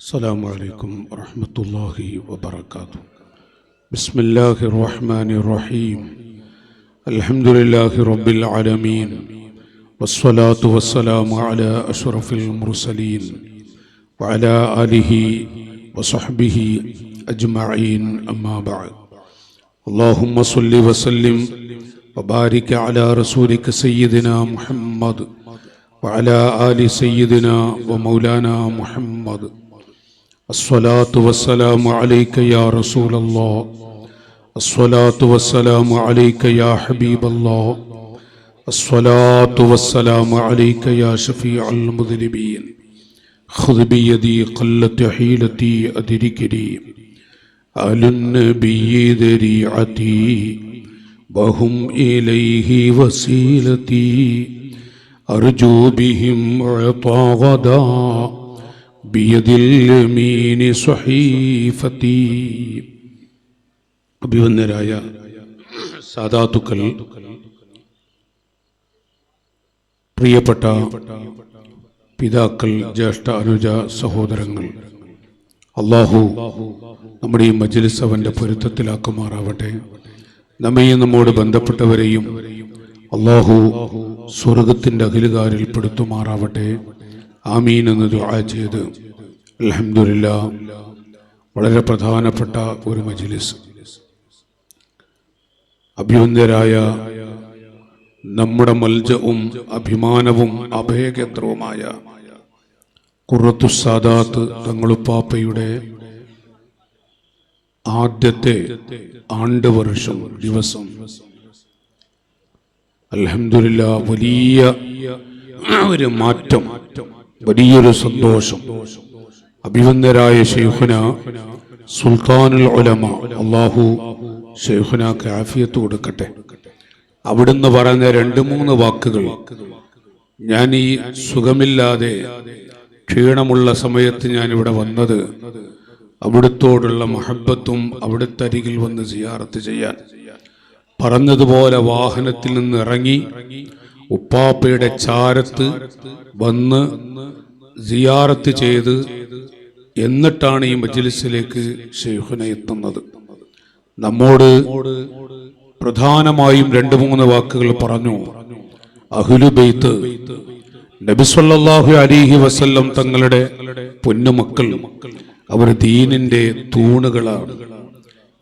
السلام عليكم ورحمة الله وبركاته. بسم الله الرحمن الرحيم. الحمد لله رب العالمين، والصلاة والسلام على أشرف المرسلين وعلى آله وصحبه أجمعين، أما بعد. اللهم صل وسلم وبارك على رسولك سيدنا محمد وعلى آل سيدنا ومولانا محمد. الصلاة والسلام عليك يا رسول الله، الصلاة والسلام عليك يا حبيب الله، الصلاة والسلام عليك يا شفيع المذنبين. خذ بيدي قلت حيلتي أدركني أهل النبي ذريعتي وهم إليه وسيلتي أرجو بهم عطا غدا بيد اليمين صحيفتي. അഭിവന്ദരായ സാദാത്തുക്കൾ, പ്രിയപ്പെട്ട പിതാക്കൾ, ജ്യേഷ്ഠ അനുജ സഹോദരങ്ങൾ, അല്ലാഹു നമ്മുടെ ഈ മജ്ലിസ് അവന്റെ പൊരുത്തത്തിലാക്കുമാറാവട്ടെ. നമ്മയും നമ്മോട് ബന്ധപ്പെട്ടവരെയും അല്ലാഹു സ്വർഗത്തിന്റെ അഖിലുകാരിൽ പെടുത്തുമാറാവട്ടെ. ആമീൻ എന്ന് ദുആ ചെയ്ത് അൽഹംദുലില്ലാഹ്, വളരെ പ്രധാനപ്പെട്ട ഒരു മജ്ലിസ്. അഭിവന്ദരായ നമ്മുടെ മൽജവും അഭിമാനവും അഭയകേന്ദ്രവുമായ ഖുറത്തുസ് സാദാത്ത് തങ്ങളുപ്പാപ്പയുടെ ആദ്യത്തെ ആണ്ടുവർഷം ദിവസം അൽഹംദുലില്ലാഹ് വലിയ ഒരു മാറ്റം, വലിയൊരു സന്തോഷം. അഭിവന്ദരായ ശൈഖുന സുൽത്താനുൽ ഉലമ, അല്ലാഹു ശൈഖുനാക്ക് ആഫിയത്ത് കൊടുക്കട്ടെ. അവിടുന്ന് പറഞ്ഞ 2-3 വാക്കുകൾ ഞാൻ ഈ സുഖമില്ലാതെ ക്ഷീണമുള്ള സമയത്ത് ഞാൻ ഇവിടെ വന്നത് അവിടുത്തോടുള്ള മഹബത്തും അവിടുത്തെ അരികിൽ വന്ന് സിയാറത്ത് ചെയ്യാൻ, പറഞ്ഞതുപോലെ വാഹനത്തിൽ നിന്ന് ഇറങ്ങി ഉപ്പാപ്പയുടെ ചാരത്ത് വന്ന് സിയാറത്ത് ചെയ്ത് എന്നിട്ടാണ് ഈ മജ്ലിസിലേക്ക് ശൈഖുന എത്തുന്നത്. നമ്മോട് പ്രധാനമായും 2-3 വാക്കുകൾ പറഞ്ഞു. അഹ്ലു ബൈത്ത്, നബി സല്ലല്ലാഹു അലൈഹി വസല്ലം തങ്ങളുടെ പൊന്നുമക്കൾ, അവർ ദീനിന്റെ തൂണുകളാണ്,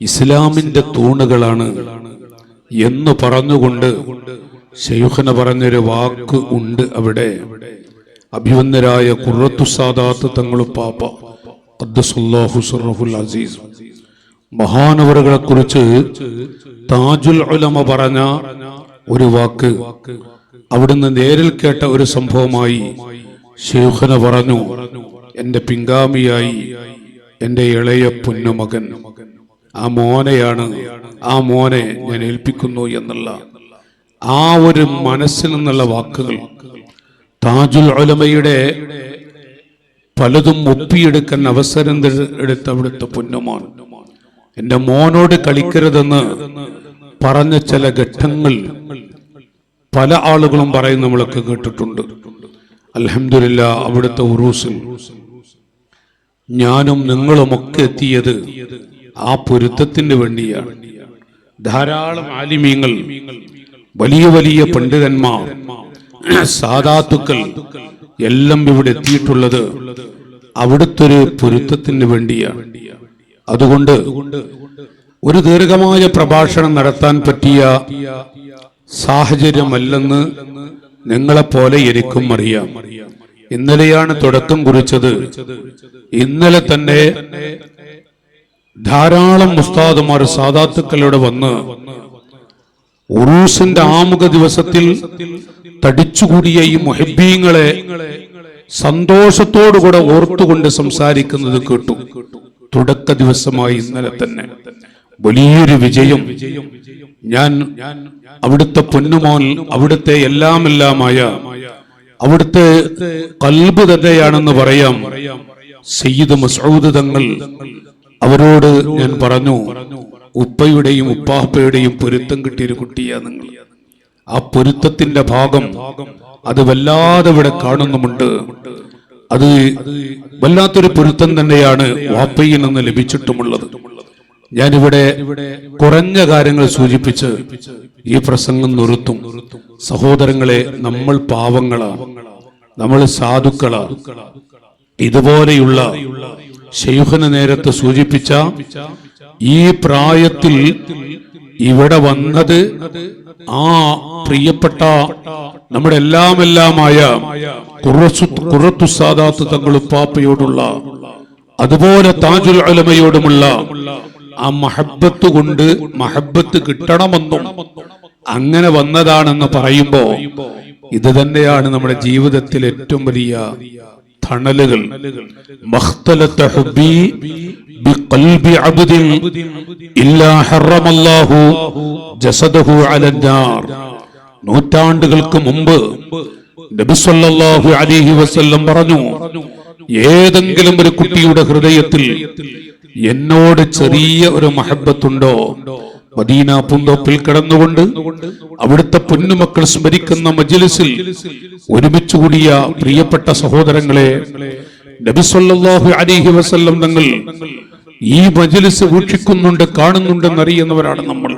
ഇസ്ലാമിന്റെ തൂണുകളാണ് എന്ന് പറഞ്ഞുകൊണ്ട് ശൈഖുന പറഞ്ഞൊരു വാക്ക് ഉണ്ട് അവിടെ. അഭിവന്ദരായ ഖുറത്തുസ് സാദാത്ത് തങ്ങളുപ്പാപ്പ ഖദ്ദസല്ലാഹു സിർറഹുൽ അസീസ് മഹാനവറുകളെ കുറിച്ച് താജുൽ ഉലമ പറഞ്ഞ ഒരു വാക്ക് അവിടുന്ന് നേരിൽ കേട്ട ഒരു സംഭവമായി ശൈഖുന പറഞ്ഞു. എന്റെ പിൻഗാമിയായി എന്റെ ഇളയ പൊന്നുമകൻ, ആ മോനെയാണ്, ആ മോനെ ഞാൻ ഏൽപ്പിക്കുന്നു എന്നുള്ള ആ ഒരു മനസ്സിൽ നിന്നുള്ള വാക്കുകൾ താജുൽ ഉലമയുടെ പലതും ഒപ്പിയെടുക്കാൻ അവസരം എടുത്ത അവിടുത്തെ പൊന്നുമോൻ എന്റെ മോനോട് കളിക്കരുതെന്ന് പറഞ്ഞ ചില ഘട്ടങ്ങൾ പല ആളുകളും പറയും, നമ്മളൊക്കെ കേട്ടിട്ടുണ്ട്. അൽഹംദുലില്ലാഹ്, അവിടുത്തെ ഉറൂസിൽ ഞാനും നിങ്ങളുമൊക്കെ എത്തിയത് ആ പൊരുത്തത്തിന് വേണ്ടിയാണ്. ധാരാളം ആലിമീങ്ങൾ, വലിയ വലിയ പണ്ഡിതന്മാർ, സാദാത്തുക്കൾ എല്ലാം ഇവിടെ എത്തിയിട്ടുള്ളത് അവിടുത്തെ ഒരു പൊരുത്തത്തിന് വേണ്ടിയാണ്. അതുകൊണ്ട് ഒരു ദീർഘമായ പ്രഭാഷണം നടത്താൻ പറ്റിയ സാഹചര്യമല്ലെന്ന് നിങ്ങളെപ്പോലെ എനിക്കും അറിയാം. ഇന്നലെയാണ് തുടക്കം കുറിച്ചത്. ഇന്നലെ തന്നെ ധാരാളം ഉസ്താദുമാർ, സാദാത്തുക്കളോട് വന്ന് ഉറൂസിന്റെ ആമുഖ ദിവസത്തിൽ തടിച്ചുകൂടിയ ഈ മുഹബ്ബീങ്ങളെ സന്തോഷത്തോടുകൂടെ ഓർത്തുകൊണ്ട് സംസാരിക്കുന്നത് കേട്ടു. തുടക്ക ദിവസമായി ഇന്നലെ തന്നെ വലിയൊരു വിജയം. ഞാൻ അവിടുത്തെ പൊന്നുമോൻ, അവിടുത്തെ എല്ലാമായ അവിടുത്തെ ഖൽബ് തന്നെയാണെന്ന് പറയാം, സയ്യിദ് മസ്ഊദ് തങ്ങൾ, അവരോട് ഞാൻ പറഞ്ഞു, ഉപ്പയുടെയും ഉപ്പാപ്പയുടെയും പൊരുത്തം കിട്ടിയൊരു കുട്ടിയാ നിങ്ങൾ. ആ പൊരുത്തത്തിന്റെ ഭാഗം അത് വല്ലാതെ ഇവിടെ കാണുന്നുമുണ്ട്. അത് വല്ലാത്തൊരു പൊരുത്തം തന്നെയാണ് വാപ്പയിൽ നിന്ന് ലഭിച്ചിട്ടുമുള്ളത്. ഞാനിവിടെ കുറഞ്ഞ കാര്യങ്ങൾ സൂചിപ്പിച്ച് ഈ പ്രസംഗം നിർത്തും. സഹോദരങ്ങളെ, നമ്മൾ പാവങ്ങളാണ്, നമ്മൾ സാധുക്കളാണ്. ഇതുപോലെയുള്ള ശൈഖുന നേരത്തെ സൂചിപ്പിച്ച ഈ പ്രായത്തിൽ ഇവിടെ വന്നത് ആ പ്രിയപ്പെട്ട നമ്മുടെ എല്ലാമായ ഖുറത്തു സാദാത്ത് തങ്ങൾ ഉപ്പാപ്പയോടുള്ള, അതുപോലെ താജുൽ ഉലമയോടുമുള്ള ആ മഹബ്ബത്ത് കൊണ്ട് മഹബ്ബത്ത് കിട്ടണമെന്നും അങ്ങനെ വന്നതാണെന്ന് പറയുമ്പോ ഇത് തന്നെയാണ് നമ്മുടെ ജീവിതത്തിൽ ഏറ്റവും വലിയ തണലുകൾ. മഖ്തലത ഹുബ്ബി ബിഖൽബി അബ്ദിൻ ഇല്ലാ ഹറമല്ലാഹു ജസദഹു അലന്നാർ. നൂറ്റാണ്ടുകൾക്ക് മുമ്പ് നബി സല്ലല്ലാഹു അലൈഹി വസല്ലം പറഞ്ഞു, ഏതെങ്കിലും ഒരു കുട്ടിയുടെ ഹൃദയത്തിൽ എന്നോട് ചെറിയ ഒരു മഹബ്ബത്തുണ്ടോ, മദീന പൂന്തോപ്പിൽ കിടന്നുകൊണ്ട് അവിടുത്തെ പൊന്നുമക്കൾ സ്മരിക്കുന്ന മജ്ലിസിൽ ഒരുമിച്ച് കൂടിയ പ്രിയപ്പെട്ട സഹോദരങ്ങളെ, നബി സല്ലല്ലാഹു അലൈഹി വസല്ലം തങ്ങൾ ഈ മജ്ലിസ് വീക്ഷിക്കുന്നുണ്ട്, കാണുന്നുണ്ടെന്നറിയുന്നവരാണ് നമ്മൾ,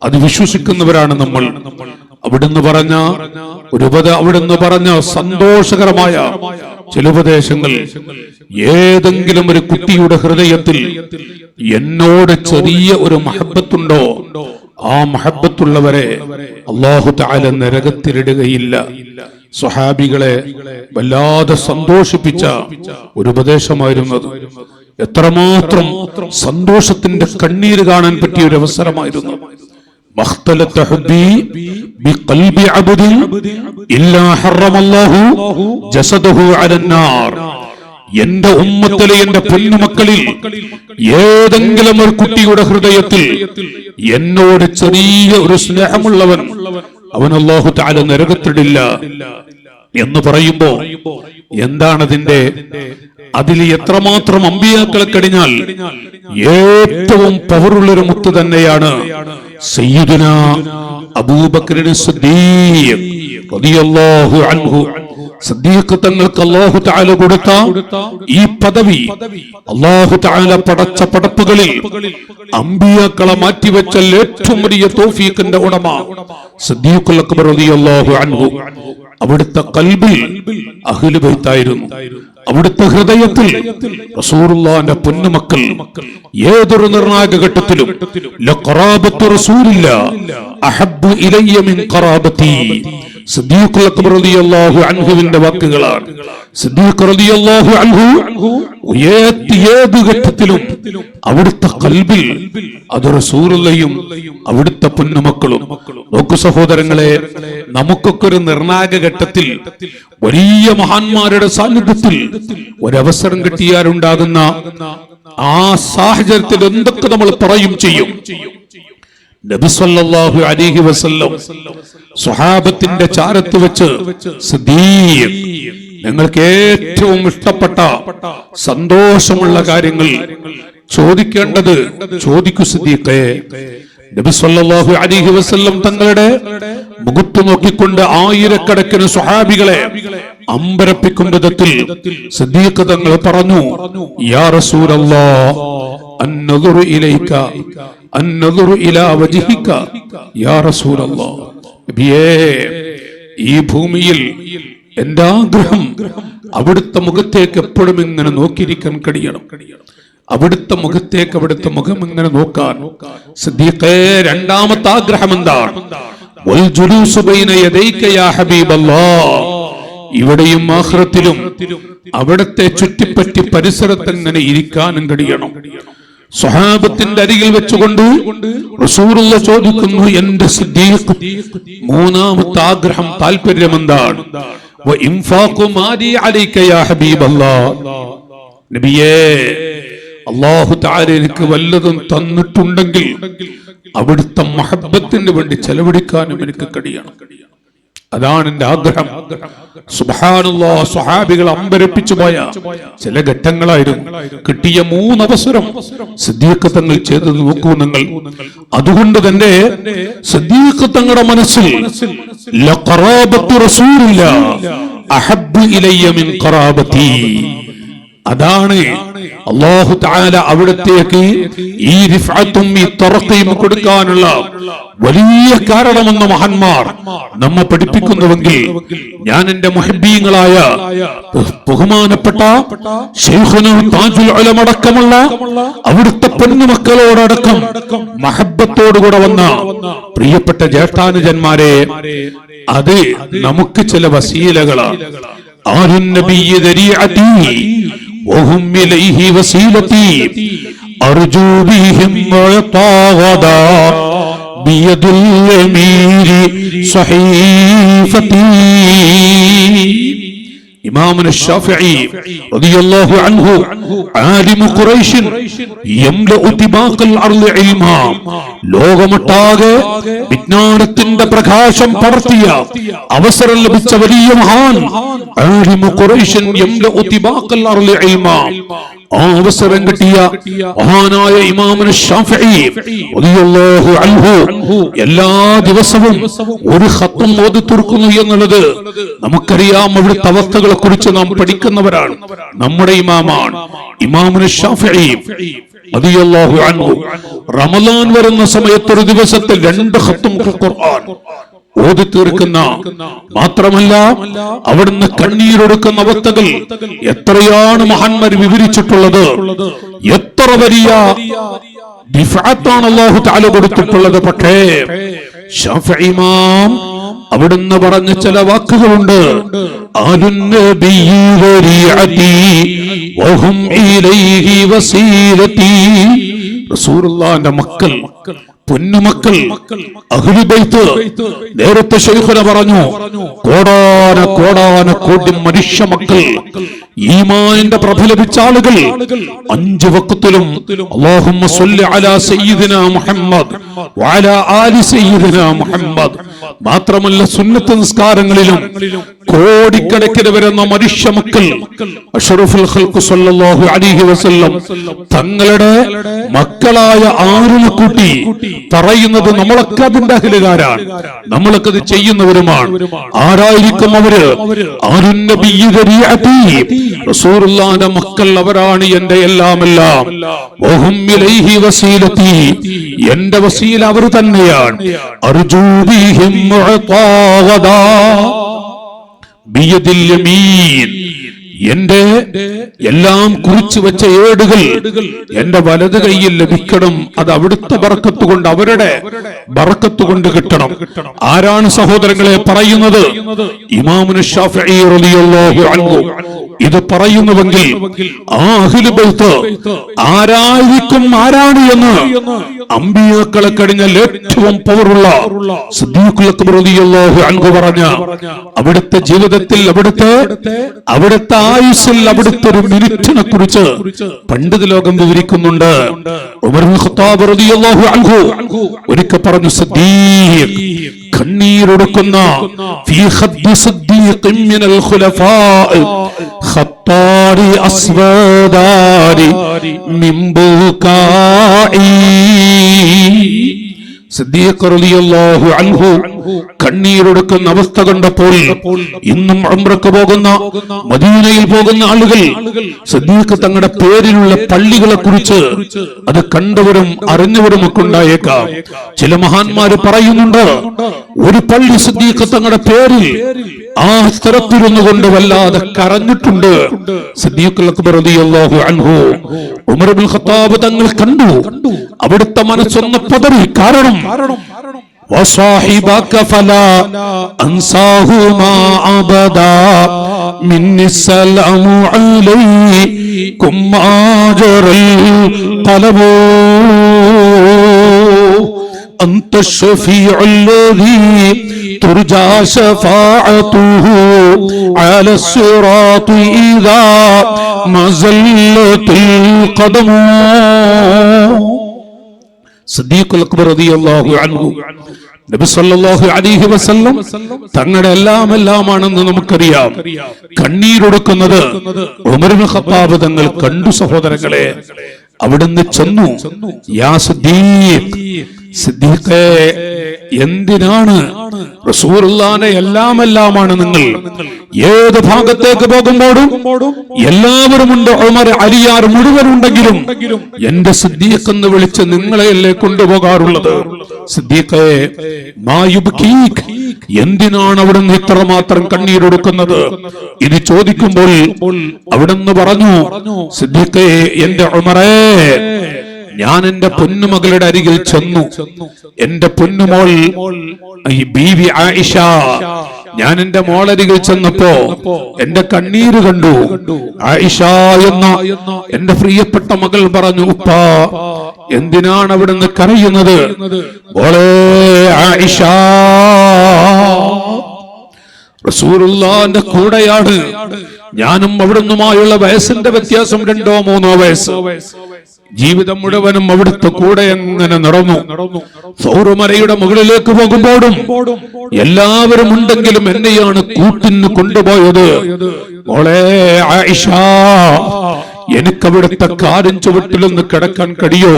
അത് വിശ്വസിക്കുന്നവരാണ് നമ്മൾ. അവിടുന്ന് പറഞ്ഞ സന്തോഷകരമായ ചില ഉപദേശങ്ങൾ, ഏതെങ്കിലും ഒരു കുട്ടിയുടെ ഹൃദയത്തിൽ എന്നോട് ചെറിയ ഒരു മഹബ്ബത്തുണ്ടോ, ആ മഹബ്ബത്തുള്ളവരെ അല്ലാഹു തആല നരകത്തിലിടുകയില്ല. സ്വഹാബികളെ വല്ലാതെ സന്തോഷിപ്പിച്ച ഒരു ഉപദേശമായിരുന്നത്. എത്രമാത്രം സന്തോഷത്തിന്റെ കണ്ണീര് കാണാൻ പറ്റിയ ഒരു അവസരമായിരുന്നു. മഖ്തലത ഹുബ്ബി ബിഖൽബി അബ്ദിൻ ഇല്ലാ ഹറമല്ലാഹു ജസദഹു അലന്നാർ. എന്റെ ഉമ്മത്തിലെ എന്റെ പൊന്നുമക്കളിൽ ഏതെങ്കിലും ഒരു കുട്ടിയുടെ ഹൃദയത്തിൽ എന്നോട് ചെറിയ ഒരു സ്നേഹമുള്ളവൻ, അവൻ അല്ലാഹു തആല നരകത്തിടില്ല എന്ന് പറയുമ്പോ എന്താണ് അതിൽ എത്രമാത്രം അമ്പിയാക്കളെ കഴിഞ്ഞാൽ ഏറ്റവും പവറുള്ളൊരു മുത്ത് തന്നെയാണ് സയ്യിദുനാ അബൂബക്കർ സിദ്ദീഖ് റളിയല്ലാഹു അൻഹു. സിദ്ദീഖ് തങ്ങൾക്ക് അല്ലാഹു തആല കൊടുത്ത ഈ പദവി, അല്ലാഹു തആല പടച്ച പടപ്പുകളിൽ അമ്പിയാക്കളെ മാറ്റിവെച്ച ഏറ്റവും വലിയ തൗഫീഖിന്റെ ഉടമ സിദ്ദീഖുൽ അക്ബർ റളിയല്ലാഹു അൻഹു. അവിടുത്തെ ഖൽബിൽ അഹ്ലു ബൈത്തായിരുന്നു. അവിടുത്തെ ഹൃദയത്തിൽ റസൂലുള്ളാഹിന്റെ പൊന്നുമക്കൾ ഏതൊരു നിർണായക ഘട്ടത്തിലും ലഖറാബത്തു റസൂലില്ലാഹ് അഹബ്ബു ഇലയ്യ മിൻ ഖറാബതി. സിദ്ദീഖുൽ അക്ബർ റളിയല്ലാഹു അൻഹുവിന്റെ വാക്കുകളാണ്. സിദ്ദീഖ് റളിയല്ലാഹു അൻഹു ഏത് ഘട്ടത്തിലും അവിടുത്തെ ഖൽബിൽ അത് റസൂലുള്ളാഹിയും അവിടുത്തെ പൊന്നുമക്കളും. നോക്കൂ സഹോദരങ്ങളെ, നമുക്കൊക്കെ ഒരു നിർണായക ഘട്ടത്തിൽ വലിയ മഹാന്മാരുടെ സാന്നിധ്യത്തിൽ ഒരവസരം കിട്ടിയാലുണ്ടാകുന്ന ആ സാഹചര്യത്തിൽ എന്തൊക്കെ നമ്മൾ പറയും ചെയ്യും. നബി സല്ലല്ലാഹു അലൈഹി വസല്ലം സ്വഹാബത്തിന്റെ ചാരത്ത് വെച്ച് സിദ്ദീഖ്, നിങ്ങൾക്ക് ഏറ്റവും ഇഷ്ടപ്പെട്ട സന്തോഷമുള്ള കാര്യങ്ങൾ ചോദിക്കേണ്ടത് ചോദിക്കൂ സിദ്ദീഖേ. നബി സല്ലല്ലാഹു അലൈഹി വസല്ലം തങ്ങളുടെ മുഖത്ത് നോക്കിക്കൊണ്ട് ആയിരക്കണക്കിന് സ്വഹാബികളെ അമ്പരപ്പിക്കും വിധത്തിൽ സിദ്ദീഖ് തങ്ങൾ പറഞ്ഞു, യാ റസൂലല്ലാഹ് അന്നദുറു ഇലൈക അന്നദുറു ഇലാ വജ്ഹിക യാ റസൂലല്ലാഹ്. നബിയേ, ഈ ഭൂമിയിൽ എന്റെ ആഗ്രഹം അവിടുത്തെ മുഖത്തേക്ക് എപ്പോഴും ഇങ്ങനെ നോക്കിയിരിക്കാൻ കഴിയണം. അവിടുത്തെ മുഖത്തേക്ക്, അവിടുത്തെ മുഖം ഇങ്ങനെ നോക്കാൻ. സിദ്ദീഖേ, രണ്ടാമത്തെ ആഗ്രഹം എന്താണ്? വൽ ജുലൂസു ബൈന യദൈക യാ ഹബീബല്ലാഹ്. ഇവിടെയും ആഖിറത്തിലും അവിടുത്തെ ചുറ്റിപ്പറ്റി പരിസരത്ത് ഇങ്ങനെ ഇരിക്കാനും കഴിയണം. സ്വഹാബത്തിന്റെ അരികിൽ വെച്ചുകൊണ്ട് റസൂലുള്ളാഹി ചോദിക്കുന്നു, എന്റെ സിദ്ദീഖ്, മൂന്നാമത്തെ ആഗ്രഹം, താല്പര്യം എന്താണ്? വ ഇൻഫാഖു മാലി അലൈക യാ ഹബീബല്ലാഹ്. നബിയേ, അല്ലാഹു തആല എനിക്ക് വല്ലതും തന്നിട്ടുണ്ടെങ്കിൽ അവിടുത്തെ മഹബ്ബത്തിന് വേണ്ടി ചെലവഴിക്കാനും എനിക്ക് കഴിയണം. അതാണ് എന്റെ ആഗ്രഹം. സുബ്ഹാനല്ലാഹ്, സ്വഹാബികൾ അമ്പരപ്പിച്ചു പോയ ചില ഘട്ടങ്ങളായിരുന്നു. കിട്ടിയ 3 അവസരം സിദ്ദീഖ് തങ്ങൾ ചെയ്തത് നോക്കൂ നിങ്ങൾ. അതുകൊണ്ട് തന്നെ സിദ്ദീഖ് തങ്ങളുടെ മനസ്സിൽ ലഖറാബത്തു റസൂലില്ലാഹ് അഹബ്ബു ഇലയ്യ മിൻ ഖറാബതി. അതാണ് അല്ലാഹു തആല അവിടത്തേക്ക് ഈ റിഫഅത്തും ഈ തറഖയും കൊടുക്കാനുള്ള വലിയ കാരണമെന്ന് മഹാന്മാർ നമ്മെ പഠിപ്പിക്കുന്നുവെങ്കിൽ, ഞാൻ എന്റെ മുഹബ്ബീങ്ങളായ ബഹുമാനപ്പെട്ട ശൈഖുനാ താജുൽ ഉലമ അടക്കമുള്ള അവിടുത്തെ പൊന്നുമക്കളോടടക്കം മഹബ്ബത്തോടുകൂടെ വന്ന പ്രിയപ്പെട്ട ജ്യേഷ്ഠാനുജന്മാരെ, അത് നമുക്ക് ചില വസീലകളാണ്. ആരുൻ നബിയ്യ ദരീഅതി വഹും ഇലൈഹി വസീലതി അർജു ബിഹിം വയതാഗദാ ബിയദിൽ അമീരി സഹീഫതി. ഇമാമുന ശാഫിഈ റളിയല്ലാഹു അൻഹു ആലിമു ഖുറൈശ് യംലഉ തിബാഖൽ അർളി ഇൽമാ, ലോകമൊട്ടാകെ വിജ്ഞാനത്തിന്റെ പ്രകാശം പടർത്തിയ അവസരം ലഭിച്ച വലിയ മഹാൻ ആലിമു ഖുറൈശ് യംലഉ തിബാഖൽ അർളി ഇൽമാ. ആ അവസരം കിട്ടിയ മഹാനായ ഇമാമുന ശാഫിഈ റളിയല്ലാഹു അൻഹു എല്ലാ ദിവസവും ഒരു ഖത്ം ഓതി തീർക്കുന്നു എന്നുള്ളത് നമുക്കറിയാം. അവിടുത്തെ അവസ്ഥകളെ കുറിച്ച് നാം പഠിക്കുന്നവരാണ്. നമ്മുടെ ഇമാമാണ് ഇമാമുന ശാഫിഈ റളിയല്ലാഹു അൻഹു. റമളാൻ വരുന്ന സമയത്ത് ഒരു ദിവസത്തിൽ 2 ഖത്ം ഖുർആൻ ഓതി തീർക്കുന്ന, മാത്രമല്ല അവിടുന്ന് കണ്ണീരൊടുക്കുന്ന അവസ്ഥകൾ എത്രയാണ് മഹാന്മാർ വിവരിച്ചിട്ടുള്ളത്. എത്ര വലിയ ദിഫഅത്താണ് അല്ലാഹു തആല കൊടുത്തിട്ടുള്ളത്. പക്ഷേ ശാഫിഈ ഇമാം അവിടുന്ന് പറഞ്ഞ ചില വാക്കുകളുണ്ട്. ആലുൻ നബിയ്യ ദരീഅതി വഹും ഇലൈഹി വസീലതി. റസൂലുള്ളാഹിന്റെ മക്കൾ, പൊന്നുമക്കൾ, അഹ്ലു ബൈത്ത്. നേരത്തെ ശൈഖുന പറഞ്ഞു, കോടാന മനുഷ്യ മക്കൾ, ഈമാനിന്റെ പ്രഭ ലഭിച്ച ആളുകൾ 5 വഖത്തിലും അല്ലാഹുമ്മ സ്വല്ലി അലാ സയ്യിദിനാ മുഹമ്മദ് വഅലാ ആലി സയ്യിദിനാ മുഹമ്മദ്. മാത്രമല്ല സുന്നത്ത് നിസ്കാരങ്ങളിലും കോടിക്കണക്കിന് വരുന്ന മനുഷ്യ മക്കൾ അഷ്റഫുൽ ഖൽഖ് സ്വല്ലല്ലാഹു അലൈഹി വസല്ലം തങ്ങളുടെ മക്കളായ ആറിനെ കൂട്ടി പറയുന്നത് നമ്മളൊക്കെ അതിന്റെ അഹ്ലുകാരാണ്, നമ്മളൊക്കെ ഇത് ചെയ്യുന്നവരുമാണ്. ആരായിരിക്കും അവര്? ആരുൻ നബിയ്യ ദരീഅതി, റസൂലുള്ളാഹിന്റെ മക്കൾ അവരാണ് എന്റെ എല്ലാമെല്ലാം. വഹും ഇലൈഹി വസീലതി, എന്റെ വസീല അവർ തന്നെയാണ്. അർജൂ ബിഹിം മുഅതാഗദാ ബിയദിൽ യമീൻ, എന്റെ എല്ലാം കുറിച്ചു വെച്ച ഏടുകൾ എന്റെ വലത് കൈയിൽ ലഭിക്കണം. അത് അവിടുത്തെ ബർക്കത്ത് കൊണ്ട്, അവരുടെ ബർക്കത്ത് കൊണ്ട് കിട്ടണം. ആരാണ് സഹോദരങ്ങളെ പറയുന്നത്? ഇമാമുന ശാഫിഈ റളിയല്ലാഹു അൻഹു ഇത് പറയുന്നുവെങ്കിൽ ആ അഹ്ലു ബൈത്ത് ആരായിരിക്കും, ആരാണ് എന്ന് അമ്പിയാക്കളെ കഴിഞ്ഞാൽ ഏറ്റവും പവറുള്ള സിദ്ദീഖുൽ അക്ബർ റളിയല്ലാഹു അൻഹു പറഞ്ഞ, അവിടുത്തെ ജീവിതത്തിൽ അവിടുത്തെ ആയുസ്സിൽ അവിടുത്തെ ഒരു മിനിറ്റിനെ കുറിച്ച് പണ്ഡിത ലോകം വിവരിക്കുന്നുണ്ട്. ഉമർ ഇബ്നു ഖത്താബ് റളിയല്ലാഹു അൻഹു ഒരിക്കൽ പറഞ്ഞു, സിദ്ദീഖ് കണ്ണീരൊടുക്കുന്ന ഫീ ഖദ്ദി സിദ്ദീഖിൻ മിനൽ ഖുലഫാ ഖത്താരി അസ്വദാരി മിൻ ബുകാഇ. സിദ്ദീഖ് റളിയല്ലാഹു അൻഹു കണ്ണീരൊടുക്കുന്ന അവസ്ഥ കണ്ടപ്പോൾ ഇന്നും ഉംറക്ക് പോകുന്ന, മദീനയിൽ പോകുന്ന ആളുകൾ സിദ്ദീഖ് തങ്ങളുടെ പേരിലുള്ള പള്ളികളെ കുറിച്ച് അത് കണ്ടവരും അറിഞ്ഞവരും ഒക്കെ ഉണ്ടായേക്കാം. ചില മഹാന്മാര് പറയുന്നുണ്ട്, ഒരു പള്ളി സിദ്ദീഖ് തങ്ങളുടെ പേരിൽ ആ സ്ഥലത്തിരുന്നു കൊണ്ട് വല്ലാതെ കരഞ്ഞിട്ടുണ്ട്. സിദ്ദീഖുൽ അക്ബർ റളിയല്ലാഹു അൻഹു ഉമർ ഇബ്നുൽ ഖത്താബ് തങ്ങൾ കണ്ടു, അവിടുത്തെ മനസ്സൊന്ന് പതറി. കാരണം وصاحبك فلا أنساهما أبدا مني السلام عليكم ما جرى القلب أنت الشفيع الذي ترجى شفاعته على الصراط إذا ما زلت القدم. സിദ്ദീഖുൽ അക്ബർ റളിയല്ലാഹു അൻഹു നബി സല്ലല്ലാഹു അലൈഹി വസല്ലം തങ്ങളുടെ എല്ലാമാണെന്ന് നമുക്കറിയാം. കണ്ണീരൊടുക്കുന്നത് ഉമർ ഇബ്നു ഖത്താബ് തങ്ങൾ കണ്ടു. സഹോദരങ്ങളെ, അവിടുന്ന് ചെന്നു, യാ സിദ്ദീഖ് സിദ്ദീഖേ, എന്തിനാണ് റസൂലുള്ളാഹിനെ എല്ലാമാണ് നിങ്ങൾ. ഏത് ഭാഗത്തേക്ക് പോകുമ്പോഴും എല്ലാവരും ഉണ്ട്. ഉമർ, അലിയാർ മുഴുവനുണ്ടെങ്കിലും എന്റെ സിദ്ദീഖ് എന്ന് വിളിച്ച് നിങ്ങളെയല്ലേ കൊണ്ടുപോകാറുള്ളത്. സിദ്ദീഖേ, മാ യുബ്കീക്, എന്തിനാണ് അവിടുന്ന് ഇത്രമാത്രം കണ്ണീരൊടുക്കുന്നത്? ഇത് ചോദിക്കുമ്പോൾ അവിടുന്ന് പറഞ്ഞു, സിദ്ദീഖേ, എന്റെ ഉമറേ, ഞാൻ എന്റെ പൊന്നുമകളുടെ അരികിൽ ചെന്നു. എന്റെ പൊന്നുമോൾ ബീവി ആയിഷ, ഞാൻ എന്റെ മോളരികിൽ ചെന്നപ്പോ എന്റെ കണ്ണീര് കണ്ടു. ആയിഷ എന്ന എന്റെ പ്രിയപ്പെട്ട മകൾ പറഞ്ഞു, ഉപ്പാ, എന്തിനാണ് അവിടുന്ന് കരയുന്നത്? മോളെ ആയിഷ, റസൂലുള്ളാഹിന്റെ കൂടെയാണ് ഞാനും അവിടുന്നുമായുള്ള വയസ്സിന്റെ വ്യത്യാസം 2-3 വയസ്സ്. ജീവിതം മുഴുവനും അവിടുത്തെ കൂടെ എങ്ങനെ നടന്നു. സൗറുമലയുടെ മുകളിലേക്ക് പോകുമ്പോഴും എല്ലാവരും ഉണ്ടെങ്കിലും എന്നെയാണ് കൂട്ടിന് കൊണ്ടുപോയത്. മോളെ ആയിഷ, എനിക്കവിടുത്തെ കാലിൻ ചുവട്ടിലൊന്ന് കിടക്കാൻ കഴിയോ?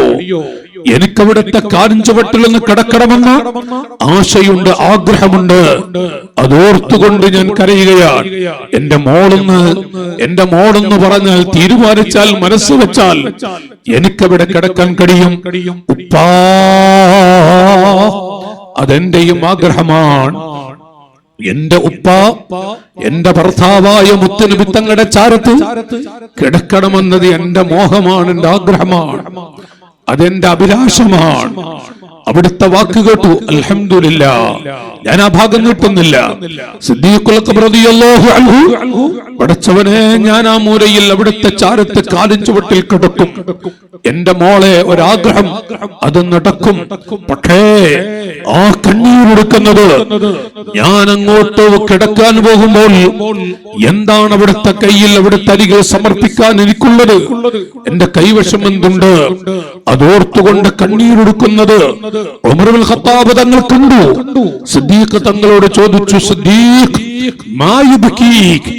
എനിക്കവിടുത്തെ കാലിൻ ചുവട്ടിലൊന്ന് കിടക്കണമെന്ന് ആശയുണ്ട്, ആഗ്രഹമുണ്ട്. അതോർത്തുകൊണ്ട് ഞാൻ കരയുകയാണ്. എന്റെ മോളെന്ന് പറഞ്ഞാൽ, തീരുമാനിച്ചാൽ, മനസ്സ് വെച്ചാൽ എനിക്കവിടെ കിടക്കാൻ കഴിയും. ഉപ്പാ, അതെന്റെയും ആഗ്രഹമാണ്. എന്റെ ഉപ്പ എന്റെ ഭർത്താവായ മുത്തുനബി തങ്ങളുടെ ചാരത്ത് കിടക്കണമെന്നത് എന്റെ മോഹമാണ്, എന്റെ ആഗ്രഹമാണ്, അതെന്റെ അഭിലാഷമാണ്. അവിടുത്തെ വാക്ക് കേട്ടു. അൽഹംദുലില്ലാഹ്, ഞാൻ ആ ഭാഗം നീട്ടുന്നില്ല. സിദ്ദീഖുൽ അക്ബർ റളിയല്ലാഹു അൻഹു, പടച്ചവനെ, ഞാൻ ആ മൂലയിൽ അവിടുത്തെ ചാരത്ത് കാലിൻ ചുവട്ടിൽ കിടക്കും. എന്റെ മോളെ ഒരാഗ്രഹം, അത് നടക്കും. പക്ഷേ ആ കണ്ണീരൊടുക്കുന്നത് ഞാൻ അങ്ങോട്ട് കിടക്കാൻ പോകുമ്പോൾ എന്താണ് അവിടുത്തെ കയ്യിൽ, അവിടുത്തെ അരികിൽ സമർപ്പിക്കാൻ എനിക്കുള്ളത്? എന്റെ കൈവശം എന്തുണ്ട്? അതോർത്തുകൊണ്ട് കണ്ണീരൊടുക്കുന്നത് ഉമർ ഇബ്നുൽ ഖത്താബ് തങ്ങൾ കണ്ടു. സിദ്ദീഖ് തങ്ങളോട് ചോദിച്ചു, സിദ്ദീഖ്, മാ യുബ്കീക്,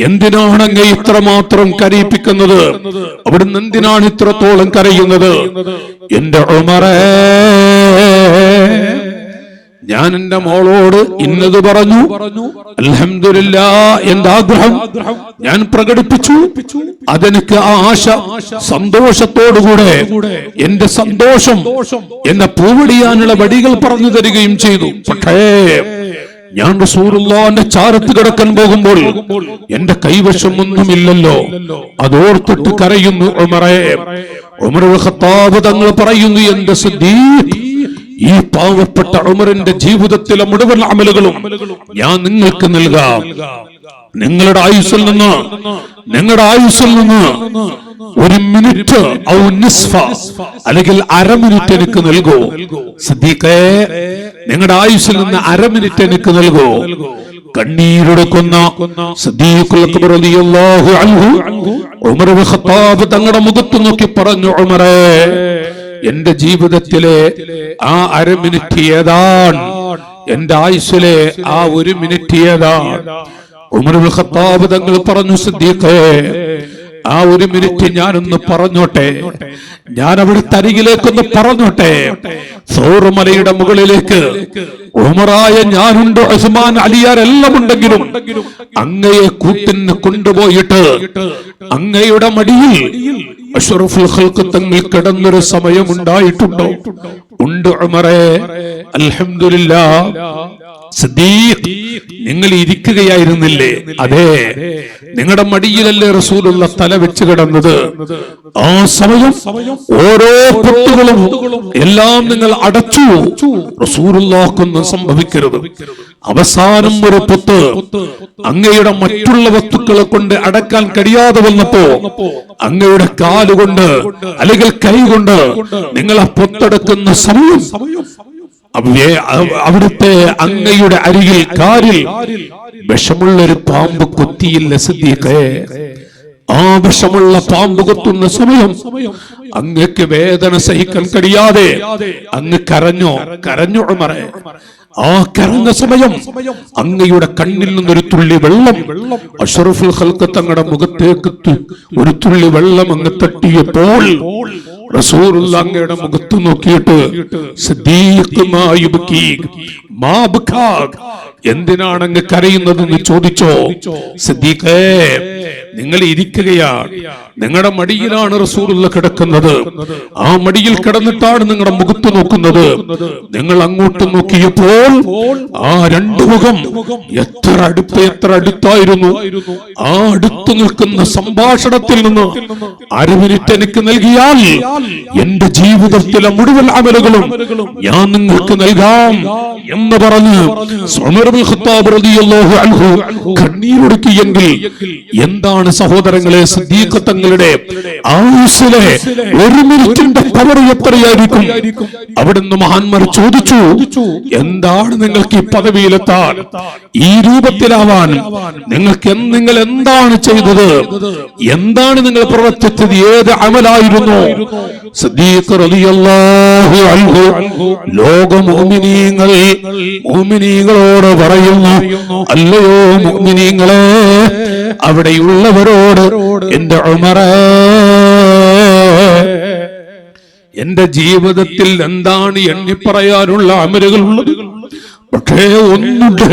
എന്തിനാണ് അങ്ങ് ഇത്രമാത്രം കരയിപ്പിക്കുന്നത്? അവിടുന്ന് എന്തിനാണ് ഇത്രത്തോളം കരയുന്നത്? എന്റെ ഉമറേ, ഞാൻ എന്റെ മോളോട് ഇന്നത് പറഞ്ഞു. അൽഹംദുലില്ലാഹ്, എന്റെ ആഗ്രഹം ഞാൻ പ്രകടിപ്പിച്ചു. അതെനിക്ക് ആ ആശ സന്തോഷത്തോടുകൂടെ എന്റെ സന്തോഷം എന്നെ പൂവടിയാനുള്ള വടികൾ പറഞ്ഞു തരികയും ചെയ്തു. പക്ഷേ ഞാൻ റസൂലുള്ളാഹിന്റെ ചാരത്ത് കിടക്കാൻ പോകുമ്പോൾ എന്റെ കൈവശം ഒന്നുമില്ലല്ലോ. അതോർത്തിട്ട് കരയുന്നു ഉമറേ. ഉമർ ഇബ്നുൽ ഖത്താബ് തങ്ങൾ പറയുന്നു, എന്റെ സിദ്ദീഖ്, ഈ പാവപ്പെട്ട ഉമറിന്റെ ജീവിതത്തിലെ മുഴുവൻ അമലുകളും ഞാൻ നിങ്ങൾക്ക് നൽകാം. നിങ്ങളുടെ ആയുസ്സിൽ നിന്ന് ഒരു മിനിറ്റ് അല്ലെങ്കിൽ 1/2 മിനിറ്റ് എനിക്ക് നൽകൂ. സിദ്ദീഖേ, നിങ്ങളുടെ ആയുസ്സിൽ നിന്ന് 1/2 മിനിറ്റ് എനിക്ക് നൽകൂ. കണ്ണീരൊടുക്കുന്ന സിദ്ദീഖുൽ അക്ബർ റളിയല്ലാഹു അൻഹു ഉമർ ഇബ്നുൽ ഖത്താബ് തങ്ങളുടെ മുഖത്ത് നോക്കി പറഞ്ഞു, ഉമറേ, എന്റെ ജീവിതത്തിലെ ആ 1/2 മിനിറ്റ് ഏതാണ്? എന്റെ ആയുസ്സിലെ ആ 1 മിനിറ്റ് ഏതാണ്? ഉമർ ഇബ്നുൽ ഖത്താബ് തങ്ങൾ പറഞ്ഞു, സിദ്ദീഖേ, ആ 1 മിനിറ്റ് ഞാനൊന്ന് പറഞ്ഞോട്ടെ, ഞാൻ അവിടുത്തെ അരികിലേക്കൊന്ന് പറഞ്ഞോട്ടെ. സൗറുമലയുടെ മുകളിലേക്ക് ഉമറായ ഞാനുണ്ട്, ഉസ്മാൻ, അലിയാർ എല്ലാം ഉണ്ടെങ്കിലും അങ്ങയെ കൂട്ടിന് കൊണ്ടുപോയിട്ട് അങ്ങയുടെ മടിയിൽ അഷ്റഫുൽ ഖൽഖ് തങ്ങൾ കിടന്നൊരു സമയം ഉണ്ടായിട്ടുണ്ടോ? ഉണ്ട് ഉമറേ. അൽഹംദുലില്ലാഹ്. സിദ്ദീഖ്, നിങ്ങൾ ഇരിക്കുകയായിരുന്നില്ലേ? അതെ, നിങ്ങളുടെ മടിയിലല്ലേ റസൂലുള്ള തല വെച്ച് കിടന്നത്? ആ സമയം ഓരോ പൊട്ടുകളും എല്ലാം നിങ്ങൾ അടച്ചു. റസൂലുള്ളാഹിക്കൊന്നും സംഭവിക്കരുത്. അവസാനം ഒരു പൊത്ത് അങ്ങയുടെ മറ്റുള്ള വസ്തുക്കളെ കൊണ്ട് അടക്കാൻ കഴിയാതെ വന്നപ്പോ അങ്ങയുടെ കാലുകൊണ്ട് അല്ലെങ്കിൽ കൈ കൊണ്ട് നിങ്ങൾ ആ പൊത്തടക്കുന്ന സമയം അവിടുത്തെ അങ്ങയുടെ അരികിൽ കാലിൽ വിഷമുള്ളൊരു പാമ്പ് കൊത്തിയില്ല സിദ്ദീഖേ. ആ വിഷമുള്ള പാമ്പ് കൊത്തുന്ന സമയം അങ്ങക്ക് വേദന സഹിക്കാൻ കഴിയാതെ അങ്ങ് കരഞ്ഞു ഉമറേ. ആ കരഞ്ഞ സമയം അങ്ങയുടെ കണ്ണിൽ നിന്നൊരു തുള്ളി വെള്ളം അഷ്റഫുൽ ഖൽഖ് തങ്ങളുടെ മുഖത്തേക്ക് ഒരു തുള്ളി വെള്ളം അങ്ങ് തട്ടിയപ്പോൾ റസൂലുള്ളാഹി അങ്ങയുടെ മുഖത്ത് നോക്കിയിട്ട് സിദ്ദീഖ് മാ യുബ്കീക് മാ ബുകാക്, എന്തിനാണ് അങ്ങ് കരയുന്നതെന്ന് ചോദിച്ചോ. സിദ്ദീഖേ, നിങ്ങൾ ഇരിക്കുകയാണ്, നിങ്ങളുടെ മടിയിലാണ് റസൂലുള്ളാഹി കിടക്കുന്നത്, ആ മടിയിൽ കിടന്നിട്ടാണ് നിങ്ങളുടെ മുഖത്ത് നോക്കുന്നത്. നിങ്ങൾ അങ്ങോട്ട് നോക്കിയപ്പോൾ ആ രണ്ടു മുഖം എത്ര അടുത്തായിരുന്നു. ആ അടുത്തു നിൽക്കുന്ന സംഭാഷണത്തിൽ നിന്ന് 1 മിനിറ്റ് എനിക്ക് നൽകിയാൽ എന്റെ ജീവിതത്തിലെ മുഴുവൻ അമലുകളും ഞാൻ നിങ്ങൾക്ക് നൽകാം എന്ന് പറഞ്ഞ് ഉമർ ഇബ്നുൽ ഖത്താബ് റളിയല്ലാഹു അൻഹു കണ്ണീരൊടുക്കിയെങ്കിൽ എന്താണ് സഹോദരങ്ങളെ സിദ്ദീഖ് തങ്ങളുടെ ആയുസ്സിലെ 1 മിനിറ്റിന്റെ പവർ എത്രയായിരിക്കും? അവിടുന്ന് മഹാന്മാർ ചോദിച്ചു, എന്താണ് നിങ്ങൾക്ക് ഈ പദവിയിലെത്താൻ, ഈ രൂപത്തിലാവാൻ നിങ്ങൾ എന്താണ് ചെയ്തത്, എന്താണ് നിങ്ങൾ പ്രവർത്തിച്ചത്, ഏത് അമലായിരുന്നു? സിദ്ദീഖ് റളിയല്ലാഹു അൻഹു ലോക മുഅ്മിനീങ്ങളോട് പറയുന്നു, അല്ലയോ മുഅ്മിനീങ്ങളെ, അവിടെയുള്ളവരോട് എന്റെ ഉമറേ, എന്റെ ജീവിതത്തിൽ എന്താണ് എണ്ണി പറയാനുള്ള അമലുകൾ ഉള്ളത്? പക്ഷേ ഒന്നുണ്ട്,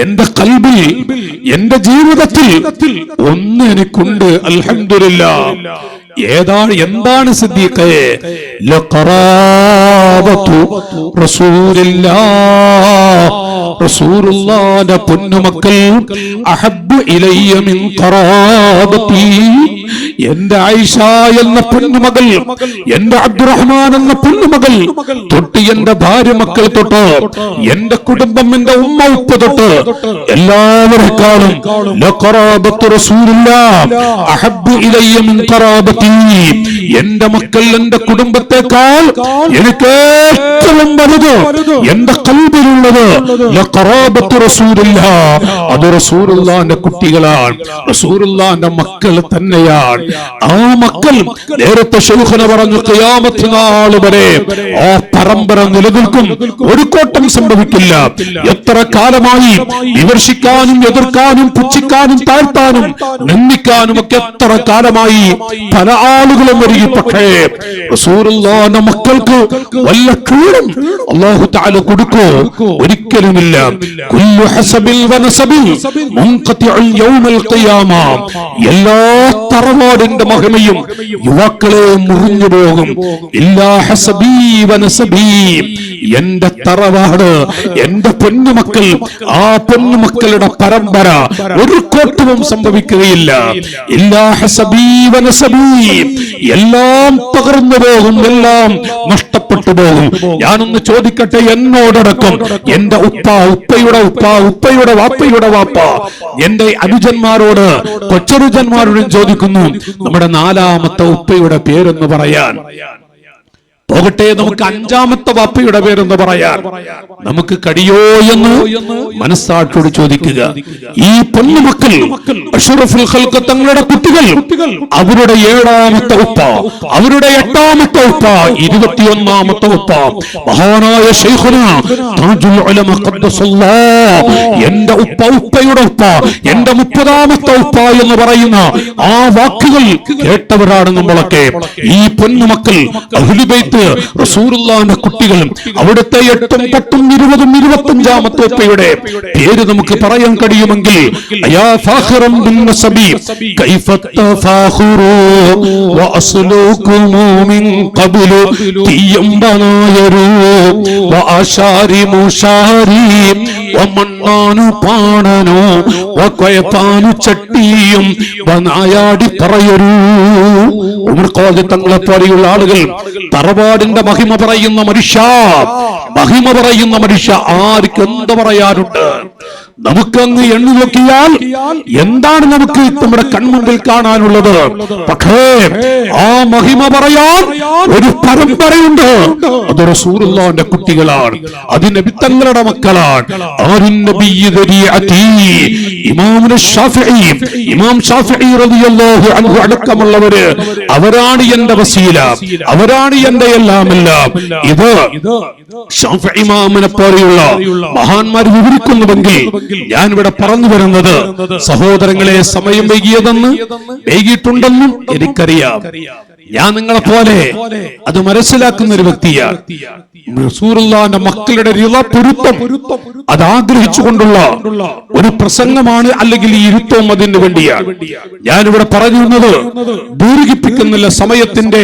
എന്റെ ഖൽബിൽ, എന്റെ ജീവിതത്തിൽ ഒന്ന് എനിക്കുണ്ട്, അൽഹംദുലില്ലാഹ്. എന്താണ് സിദ്ദീഖേ? ലഖറാബത്തു റസൂലില്ലാഹ്, റസൂലുള്ളാഹിന്റെ പൊന്നുമക്കൾ അഹബ്ബു ഇലയ്യ മിൻ ഖറാബത്തി, എന്റെ ആയിഷ എന്ന പൊന്നുമകൾ, എന്റെ അബ്ദുറഹ്മാൻ എന്ന പൊന്നുമകൾ തൊട്ട്, എന്റെ ഭാര്യ മക്കൾ തൊട്ട്, എന്റെ കുടുംബം, എന്റെ ഉമ്മ ഉപ്പ തൊട്ട്, എല്ലാവരെക്കാളും ലഖറാബത്തു റസൂലില്ലാഹ് അഹബ്ബു ഇലയ്യ മിൻ ഖറാബത്തി, എന്റെ മക്കൾ, എന്റെ കുടുംബത്തെക്കാൾ എനിക്ക് ഏറ്റവും വലുത് എന്റെ ഖൽബിലുള്ളത് ലഖറാബത്തു റസൂലില്ലാഹ്, അത് റസൂലുള്ളാഹിന്റെ കുട്ടികളാണ്, റസൂലുള്ളാഹിന്റെ മക്കൾ തന്നെയാണ്. ആ മക്കൾ നേരത്തെ ശൈഖുന പറഞ്ഞു, ഖിയാമത്ത് നാൾ വരെ ആ പരമ്പര നിലനിൽക്കും, ഒരു കോട്ടം സംഭവിക്കില്ല. എത്ര കാലമായി വിമർശിക്കാനും എതിർക്കാനും പുച്ഛിക്കാനും താഴ്ത്താനും നിന്ദിക്കാനും ഒക്കെ എത്ര കാലമായി പല ആളുകളും വരികയും, പക്ഷേ റസൂലുള്ളാഹിന്റെ മക്കൾക്ക് വല്ല കീഴും അല്ലാഹു തആല കൊടുക്കോ? ഒരിക്കലുമില്ല. കുല്ലു ഹസബിൽ വനസബിൽ മുൻഖതിഉൻ യൗമൽ ഖിയാമ, എല്ലാ തറവാടിന്റെ മഹിമയും യുവാക്കളെ മുറിഞ്ഞു പോകും. ഇല്ലാ ഹസബി വനസബി, എന്റെ തറവാട്, എന്റെ പൊന്നുമക്കൾ, ആ പൊന്നുമക്കളുടെ പരമ്പര ഒരു കോട്ടവും സംഭവിക്കുകയില്ല. ഇല്ലാ ഹസബി വനസബി, എല്ലാം തകർന്നു പോകും, എല്ലാം നഷ്ടപ്പെട്ടു പോകും. ഞാനൊന്ന് ചോദിക്കട്ടെ, എന്നോടടക്കം എന്റെ ഉപ്പ, ഉപ്പയുടെ ഉപ്പ, ഉപ്പയുടെ വാപ്പയുടെ വാപ്പ, എന്റെ അനുജന്മാരോട്, കൊച്ചനുജന്മാരോടും ചോദിക്കുന്നു, നമ്മുടെ 4ാമത്തെ ഉപ്പയുടെ പേരെന്ന് പറയാൻ. പോകട്ടെ, നമുക്ക് 5ാമത്തെ വാപ്പയുടെ പേരെന്ന് പറയാൻ നമുക്ക് കഴിയോ എന്ന് മനസ്സാക്ഷോട് ചോദിക്കുക. ഈ പൊന്നുമക്കൾ, അഷ്റഫുൽ ഖൽഖ് തങ്ങളുടെ കുട്ടികൾ, അവരുടെ 7ാമത്തെ ഉപ്പ, അവരുടെ 8ാമത്തെ ഉപ്പ, 21ാമത്തെ ഉപ്പ, മഹാനായ ശൈഖുന താജുൽ ഉലമ ഖദ്ദസല്ലാഹ്, എന്റെ ഉപ്പ, ഉപ്പയുടെ ഉപ്പ, എന്റെ 30ാമത്തെ ഉപ്പ എന്ന് പറയുന്ന ആ വാക്കുകൾ കേട്ടവരാണ് നമ്മളൊക്കെ. ഈ പൊന്നുമക്കൾ അഹ്ലു ബൈത്ത് റസൂലുള്ളാഹിന്റെ കുട്ടികളും അവിടുത്തെ 8ഉം 10ഉം 20ഉം 25ാമത്തെ ഉപ്പയുടെ പേര് നമുക്ക് പറയാൻ കഴിയുമെങ്കിൽ, യാ ഫാഖിറൻ ബിൻ നസബി കൈഫ തഫാഖുറു വഅസ്ലുകും മിൻ ഖബ്ലു തിയംബനായരു വഅശാരി മുശാരി വമണ്ണാനു പാണനോ വകയപാനു ചട്ടിയും വനായാടി പറയരു. ഉമർ ഖാദി തങ്ങളെ പോലെയുള്ള ആളുകൾ തറവാടിന്റെ മഹിമ പറയുന്ന മനുഷ്യ, മഹിമ പറയുന്ന മനുഷ്യ, ആർക്ക് എന്ത് പറയാനുണ്ട്? നമുക്കങ്ങ് എണ്ണി നോക്കിയാൽ എന്താണ് നമുക്ക് നമ്മുടെ കൺമുമ്പിൽ കാണാനുള്ളത്? പക്ഷേ ആ മഹിമ പറയാൻ ഒരു പരമ്പരയുണ്ട്, അത് റസൂലുള്ളാഹിന്റെ കുട്ടികളാണ്, അത് നബി തങ്ങളുടെ മക്കളാണ്. ഇമാം ശാഫിഈ റളിയല്ലാഹു അൻഹു അടക്കമുള്ളവര്, അവരാണ് എന്റെ വസീല, അവരാണ് എന്റെ എല്ലാമെല്ലാം. ഇത് ശാഫിഈ ഇമാമിനെ പോലെയുള്ള മഹാന്മാർ വിവരിക്കുന്നുവെങ്കിൽ ഞാൻ ഇവിടെ പറഞ്ഞു വരുന്നത്, സഹോദരങ്ങളെ, സമയം വൈകിയിട്ടുണ്ടെന്നും എനിക്കറിയാം. ഞാൻ നിങ്ങളെ പോലെ അത് മനസ്സിലാക്കുന്ന ഒരു വ്യക്തിയാണ്. റസൂലുള്ളാഹിന്റെ മക്കളുടെ പൊരുത്തം അത് ആഗ്രഹിച്ചുകൊണ്ടുള്ള ഒരു പ്രസംഗമാണ്, അല്ലെങ്കിൽ ഈ ഇരുത്തവും അതിന് വേണ്ടിയാണ്. ഞാനിവിടെ പറഞ്ഞു വന്നത് ദീർഘിപ്പിക്കുന്നില്ല, സമയത്തിന്റെ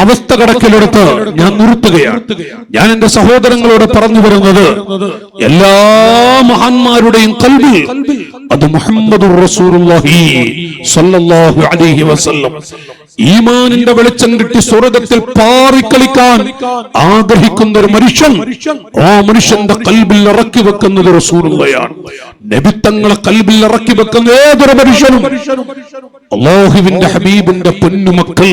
അവസ്ഥ കണക്കിലെടുത്ത് ഞാൻ നിർത്തുകയാണ്. ഞാൻ എന്റെ സഹോദരങ്ങളോട് പറഞ്ഞു വരുന്നത്, എല്ലാ മഹാന്മാരുടെയും ഖൽബിൽ അത് മുഹമ്മദുർ റസൂലുള്ളാഹി സ്വല്ലല്ലാഹു അലൈഹി വസല്ലം ഈമാനിന്റെ വെളിച്ചം കിട്ടി സ്വർഗ്ഗത്തിൽ പാറിക്കളിക്കാൻ ആഗ്രഹിക്കുന്ന ഒരു മനുഷ്യൻ, ആ മനുഷ്യന്റെ ഖൽബിൽ ഇറക്കി വെക്കുന്നത് റസൂലുള്ളാഹിയാണ്. നബിത്തങ്ങളെ ഖൽബിൽ ഇറക്കി വെക്കുന്ന ഏതൊരു മനുഷ്യനും അല്ലാഹുവിന്റെ ഹബീബിന്റെ പൊന്നുമക്കൾ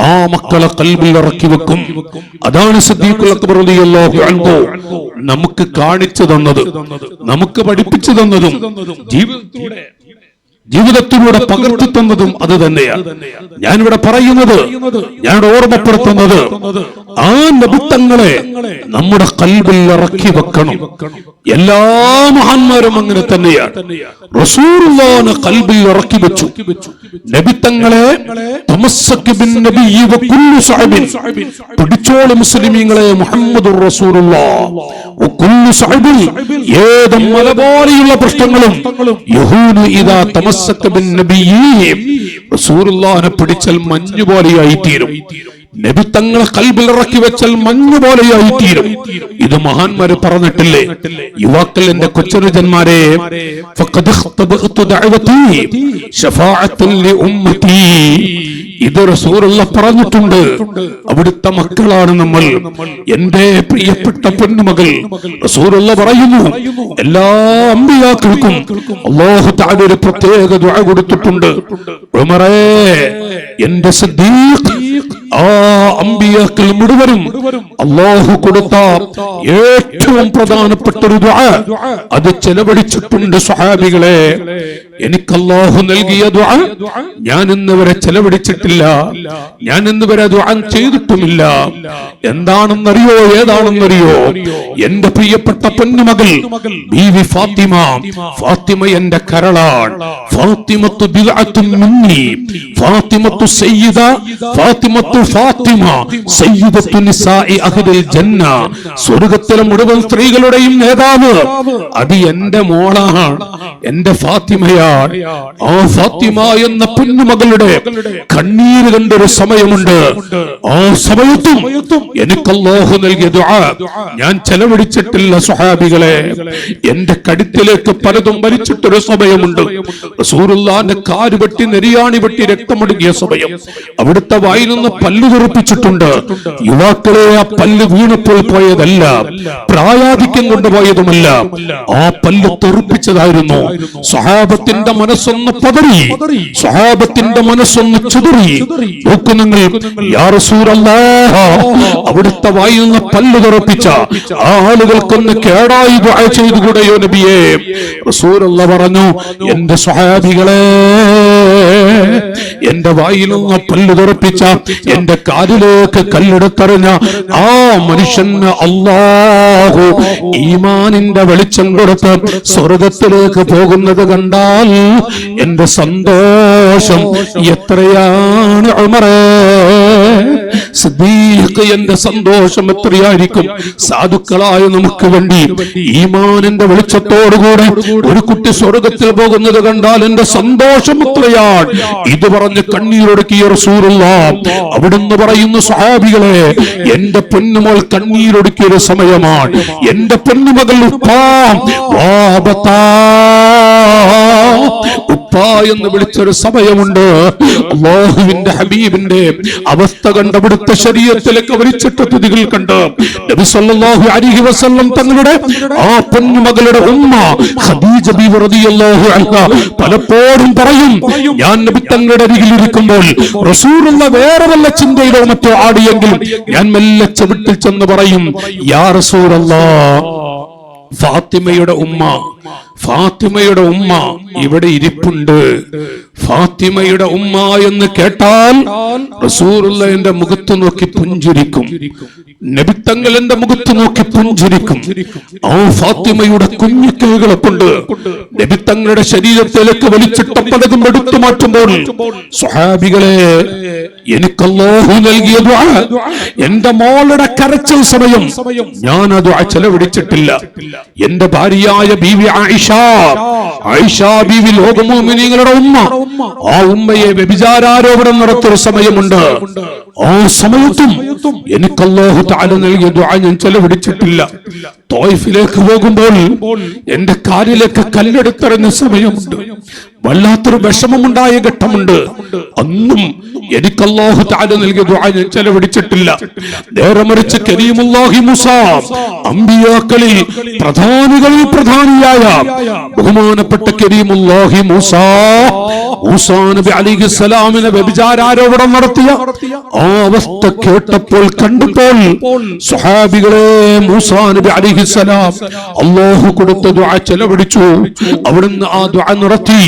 ആ മക്കളെ ഖൽബിൽ ഇറക്കി വെക്കും. അതാണ് സിദ്ദീഖുൽ അക്ബർ റളിയല്ലാഹു അൻഹു നമുക്ക് കാണിച്ചു തന്നത്, നമുക്ക് പഠിപ്പിച്ചു തന്നതും ജീവിതത്തിലൂടെ പകർത്തി തന്നതും അത് തന്നെയാണ്. ഞാനിവിടെ പറയുന്നത്, ഞാൻ ഓർമ്മപ്പെടുത്തുന്നത്, ആ നബിത്തങ്ങളെ നമ്മുടെ ഖൽബിൽ ഇറക്കി വെക്കണം. എല്ലാ മഹാന്മാരും അങ്ങനെ തന്നെയാണ്. റസൂലുള്ളാഹിനെ ഖൽബിൽ ഇറക്കി വെച്ചു. നബിത്തങ്ങളെ തമസ്സക് ബിൻ നബിയ്യി വകുല്ലു സഅബിൻ, പിടിച്ചോളൂ മുസ്ലിമീങ്ങളെ, മുഹമ്മദുർ റസൂലുള്ളാഹ് വകുല്ലു സഅബിൻ, ഏത് മലപോലെയുള്ള പ്രശ്നങ്ങളും യഹൂനു ഇദാ തമസ്സക് ബിൻ നബിയ്യി, റസൂലുള്ളാഹിനെ പിടിച്ചാൽ മഞ്ഞു പോലെയായി തീരും. നബി തങ്ങളെ ഖൽബിൽ ഇറക്കി വെച്ചാൽ മഞ്ഞു പോലെയായി തീരും. ഇത് മഹാന്മാര് പറഞ്ഞിട്ടില്ലേ? യുവാക്കൾ, എന്റെ കൊച്ചനുജന്മാരെ, ഫഖദ് ഖതബതു ദഅവതി ശഫാഅത്തുൻ ലി ഉമ്മതി, ഇത് റസൂലുള്ളാഹി പറഞ്ഞിട്ടുണ്ട്. അവിടുത്തെ മക്കളാണ് നമ്മൾ, എന്റെ പ്രിയപ്പെട്ട പൊന്നുമകൾ. റസൂലുള്ളാഹി പറയുന്നു, എല്ലാ അമ്പിയാക്കൾക്കും അല്ലാഹു തആല ഒരു പ്രത്യേക ദുആ കൊടുത്തിട്ടുണ്ട്. ഉമറേ, എന്റെ സിദ്ദീഖ്, ആ അമ്പിയാക്കൾ മുഴുവനും അല്ലാഹു കൊടുത്ത ഏറ്റവും പ്രധാനപ്പെട്ട ഒരു ദുആ അത് ചെലവഴിച്ചിട്ടുണ്ട്. സ്വഹാബികളെ, എനിക്ക് അല്ലാഹു നൽകിയ ദുആ ഞാൻ ഇന്ന് വരെ ചെലവഴിച്ചിട്ടില്ല, ഞാൻ ഇന്ന് വരെ ദുആ ചെയ്തിട്ടുമില്ല. എന്താണെന്നറിയോ, ഏതാണെന്നറിയോ? എന്റെ പ്രിയപ്പെട്ട പൊന്നുമകൾ ബീവി ഫാത്തിമ, ഫാത്തിമ എന്റെ കരളാണ്. ഫാത്തിമത്തു ബിദ്അത്തുൻ മിന്നി, ഫാത്തിമത്തു സയ്യിദ, ഫാത്തിമത്തു ഫാത്തിമ സയ്യിദത്തു നിസാഇ അഹ്ലിൽ ജന്ന, സ്വർഗ്ഗത്തിലെ മുഴുവൻ സ്ത്രീകളുടെയും നേതാവ് അത് എന്റെ മോളാണ്, എന്റെ ഫാത്തിമയാണ്. ആ ഫാത്തിമ എന്ന പൊന്നുമകളുടെ കണ്ണീര് കണ്ടൊരു സമയമുണ്ട്. ആ സമയത്തും എനിക്ക് അല്ലാഹു നൽകിയ ദുആ ഞാൻ ചെലവഴിച്ചിട്ടില്ല. സ്വഹാബികളെ, എന്റെ കഴുത്തിലേക്ക് പലതും വലിച്ചിട്ടൊരു സമയമുണ്ട്. റസൂലുള്ളാഹിന്റെ കാല് വെട്ടി, നെരിയാണി വെട്ടി രക്തമൊഴുകിയ സമയം, അവിടുത്തെ വായിൽ നിന്ന് പല്ല് തെറിപ്പിച്ചിട്ടുണ്ട്. യുവാക്കളെ, ആ പല്ല് വീണപ്പോൾ പോയതല്ല, പ്രായാധിക്യം കൊണ്ടുപോയതുമല്ല, ആ പല്ല് തെറിപ്പിച്ചതായിരുന്നു. സ്വഹാബത്തിന്റെ മനസ്സൊന്ന് പതറി, സ്വഹാബത്തിന്റെ മനസ്സൊന്ന് ചിതറി. നോക്കൂ നിങ്ങൾ, യാ റസൂലല്ലാഹ്, അവിടുത്തെ വായിൽ നിന്ന് പല്ല് തെറിപ്പിച്ച ആ ആളുകൾക്കൊന്ന് കേടായി ദുആ ചെയ്തുകൂടെയോ നബിയേ? റസൂലുള്ളാഹി പറഞ്ഞു, എന്റെ സ്വഹാബികളെ, എന്റെ വായിൽ നിന്ന് പല്ല് തെറിപ്പിച്ച, എന്റെ കാലിലേക്ക് കല്ലെടുത്തെറിഞ്ഞ ആ മനുഷ്യന് അല്ലാഹു ഈമാനിന്റെ വെളിച്ചം കൊടുത്ത് സ്വർഗത്തിലേക്ക് പോകുന്നത് കണ്ടാൽ എന്റെ സന്തോഷം എത്രയാണ് ഉമറേ. സിദ്ദീഖ്, എന്റെ സന്തോഷം എത്രയായിരിക്കും? സാധുക്കളായ നമുക്ക് വേണ്ടി ഈമാനിന്റെ വെളിച്ചത്തോടുകൂടെ ഒരു കുട്ടി സ്വർഗത്തിൽ പോകുന്നത് കണ്ടാൽ എന്റെ സന്തോഷം എത്രയാണ്? ഇത് പറഞ്ഞ് കണ്ണീരൊടുക്കിയ റസൂലുള്ളാഹി അവിടുന്ന് പറയുന്നു, സ്വഹാബികളെ, എന്റെ പൊന്നുമോൾ കണ്ണീരൊടുക്കിയ ഒരു സമയമാണ്. എന്റെ പൊന്നുമകൾ ഉപ്പാ എന്ന് വിളിച്ചൊരു സമയമുണ്ട്. അല്ലാഹുവിന്റെ ഹബീബിന്റെ അവസ്ഥ കണ്ട് അവിടുത്തെ ശരീരത്തിലേക്ക് വലിച്ചിട്ട തുതികൾ കണ്ട് നബി സല്ലല്ലാഹു അലൈഹി വസല്ലം തങ്ങളുടെ ആ പൊന്നുമകളുടെ ഉമ്മ ഖദീജ ബീവി റളിയല്ലാഹു അൻഹാ പലപ്പോഴും പറയും, ഞാൻ നബി തങ്ങളുടെ അരികിൽ ഇരിക്കുമ്പോൾ റസൂലുള്ളാഹി വേറെ വല്ല ചിന്തയിലോ മറ്റോ ആടിയെങ്കിൽ ഞാൻ മെല്ലെ ചവിട്ടിൽ ചെന്ന് പറയും, യാ റസൂലല്ലാഹ്, ഫാത്തിമയുടെ ഉമ്മ ഫാത്തിമയുടെ ഉമ്മ ഇവിടെ ഇരിപ്പുണ്ട്. ഫാത്തിമയുടെ ഉമ്മ എന്ന് കേട്ടാൽ റസൂലുള്ളാഹിന്റെ മുഖത്ത് നോക്കി പുഞ്ചിരിക്കും, നബിത്തങ്ങൾ എന്റെ മുഖത്ത് നോക്കി പുഞ്ചിരിക്കും. ആ ഫാത്തിമയുടെ കുഞ്ഞു കൈകളെ കൊണ്ട് നബിത്തങ്ങളുടെ ശരീരത്തിലേക്ക് വലിച്ചിട്ട പലതും എടുത്തു മാറ്റുമ്പോൾ സ്വഹാബികളെ, എനിക്ക് അല്ലാഹു നൽകിയ ദുആ, എന്റെ മോളുടെ കരച്ചിൽ സമയം ഞാൻ ആ ദുആ ചെലവഴിച്ചിട്ടില്ല. എന്റെ ഭാര്യയായ ബീവി ആയിഷ ബീവി ലോക മുഅ്മിനീങ്ങളുടെ ഉമ്മ, ആ ഉമ്മയെ വ്യഭിചാരാരോപണം നടത്തിയ സമയമുണ്ട്. ആ സമയത്തും എനിക്ക് അല്ലാഹു തആല നൽകിയ ദുആ ഞാൻ ചെലവഴിച്ചിട്ടില്ല. ത്വായിഫിലേക്ക് പോകുമ്പോൾ എന്റെ കാലിലേക്ക് കല്ലെടുത്തെറിഞ്ഞ സമയമുണ്ട്. വല്ലാത്തൊരു വിഷമമുണ്ടായ ഘട്ടമുണ്ട്. അന്നും എനിക്ക് അല്ലാഹു തആല നൽകിയ ദുആ ഞാൻ ചെലവഴിച്ചിട്ടില്ല. നേരെ മറിച്ച് കരീമുല്ലാഹി മൂസ, അമ്പിയാക്കളിൽ പ്രധാനികളിൽ പ്രധാനിയായ ബഹുമാനപ്പെട്ട കരീമുല്ലാഹി മൂസ നബി അലൈഹിസ്സലാമിനെ വ്യഭിചാരാരോപണം നടത്തിയ ആ അവസ്ഥ കേട്ടപ്പോൾ കണ്ടപ്പോൾ സ്വഹാബികളെ, മൂസാ നബി അലൈഹിസ്സലാം അല്ലാഹു കൊടുത്ത ദുആ ചെലവഴിച്ചു. അവിടുന്ന് ആ ദുആ നടത്തി.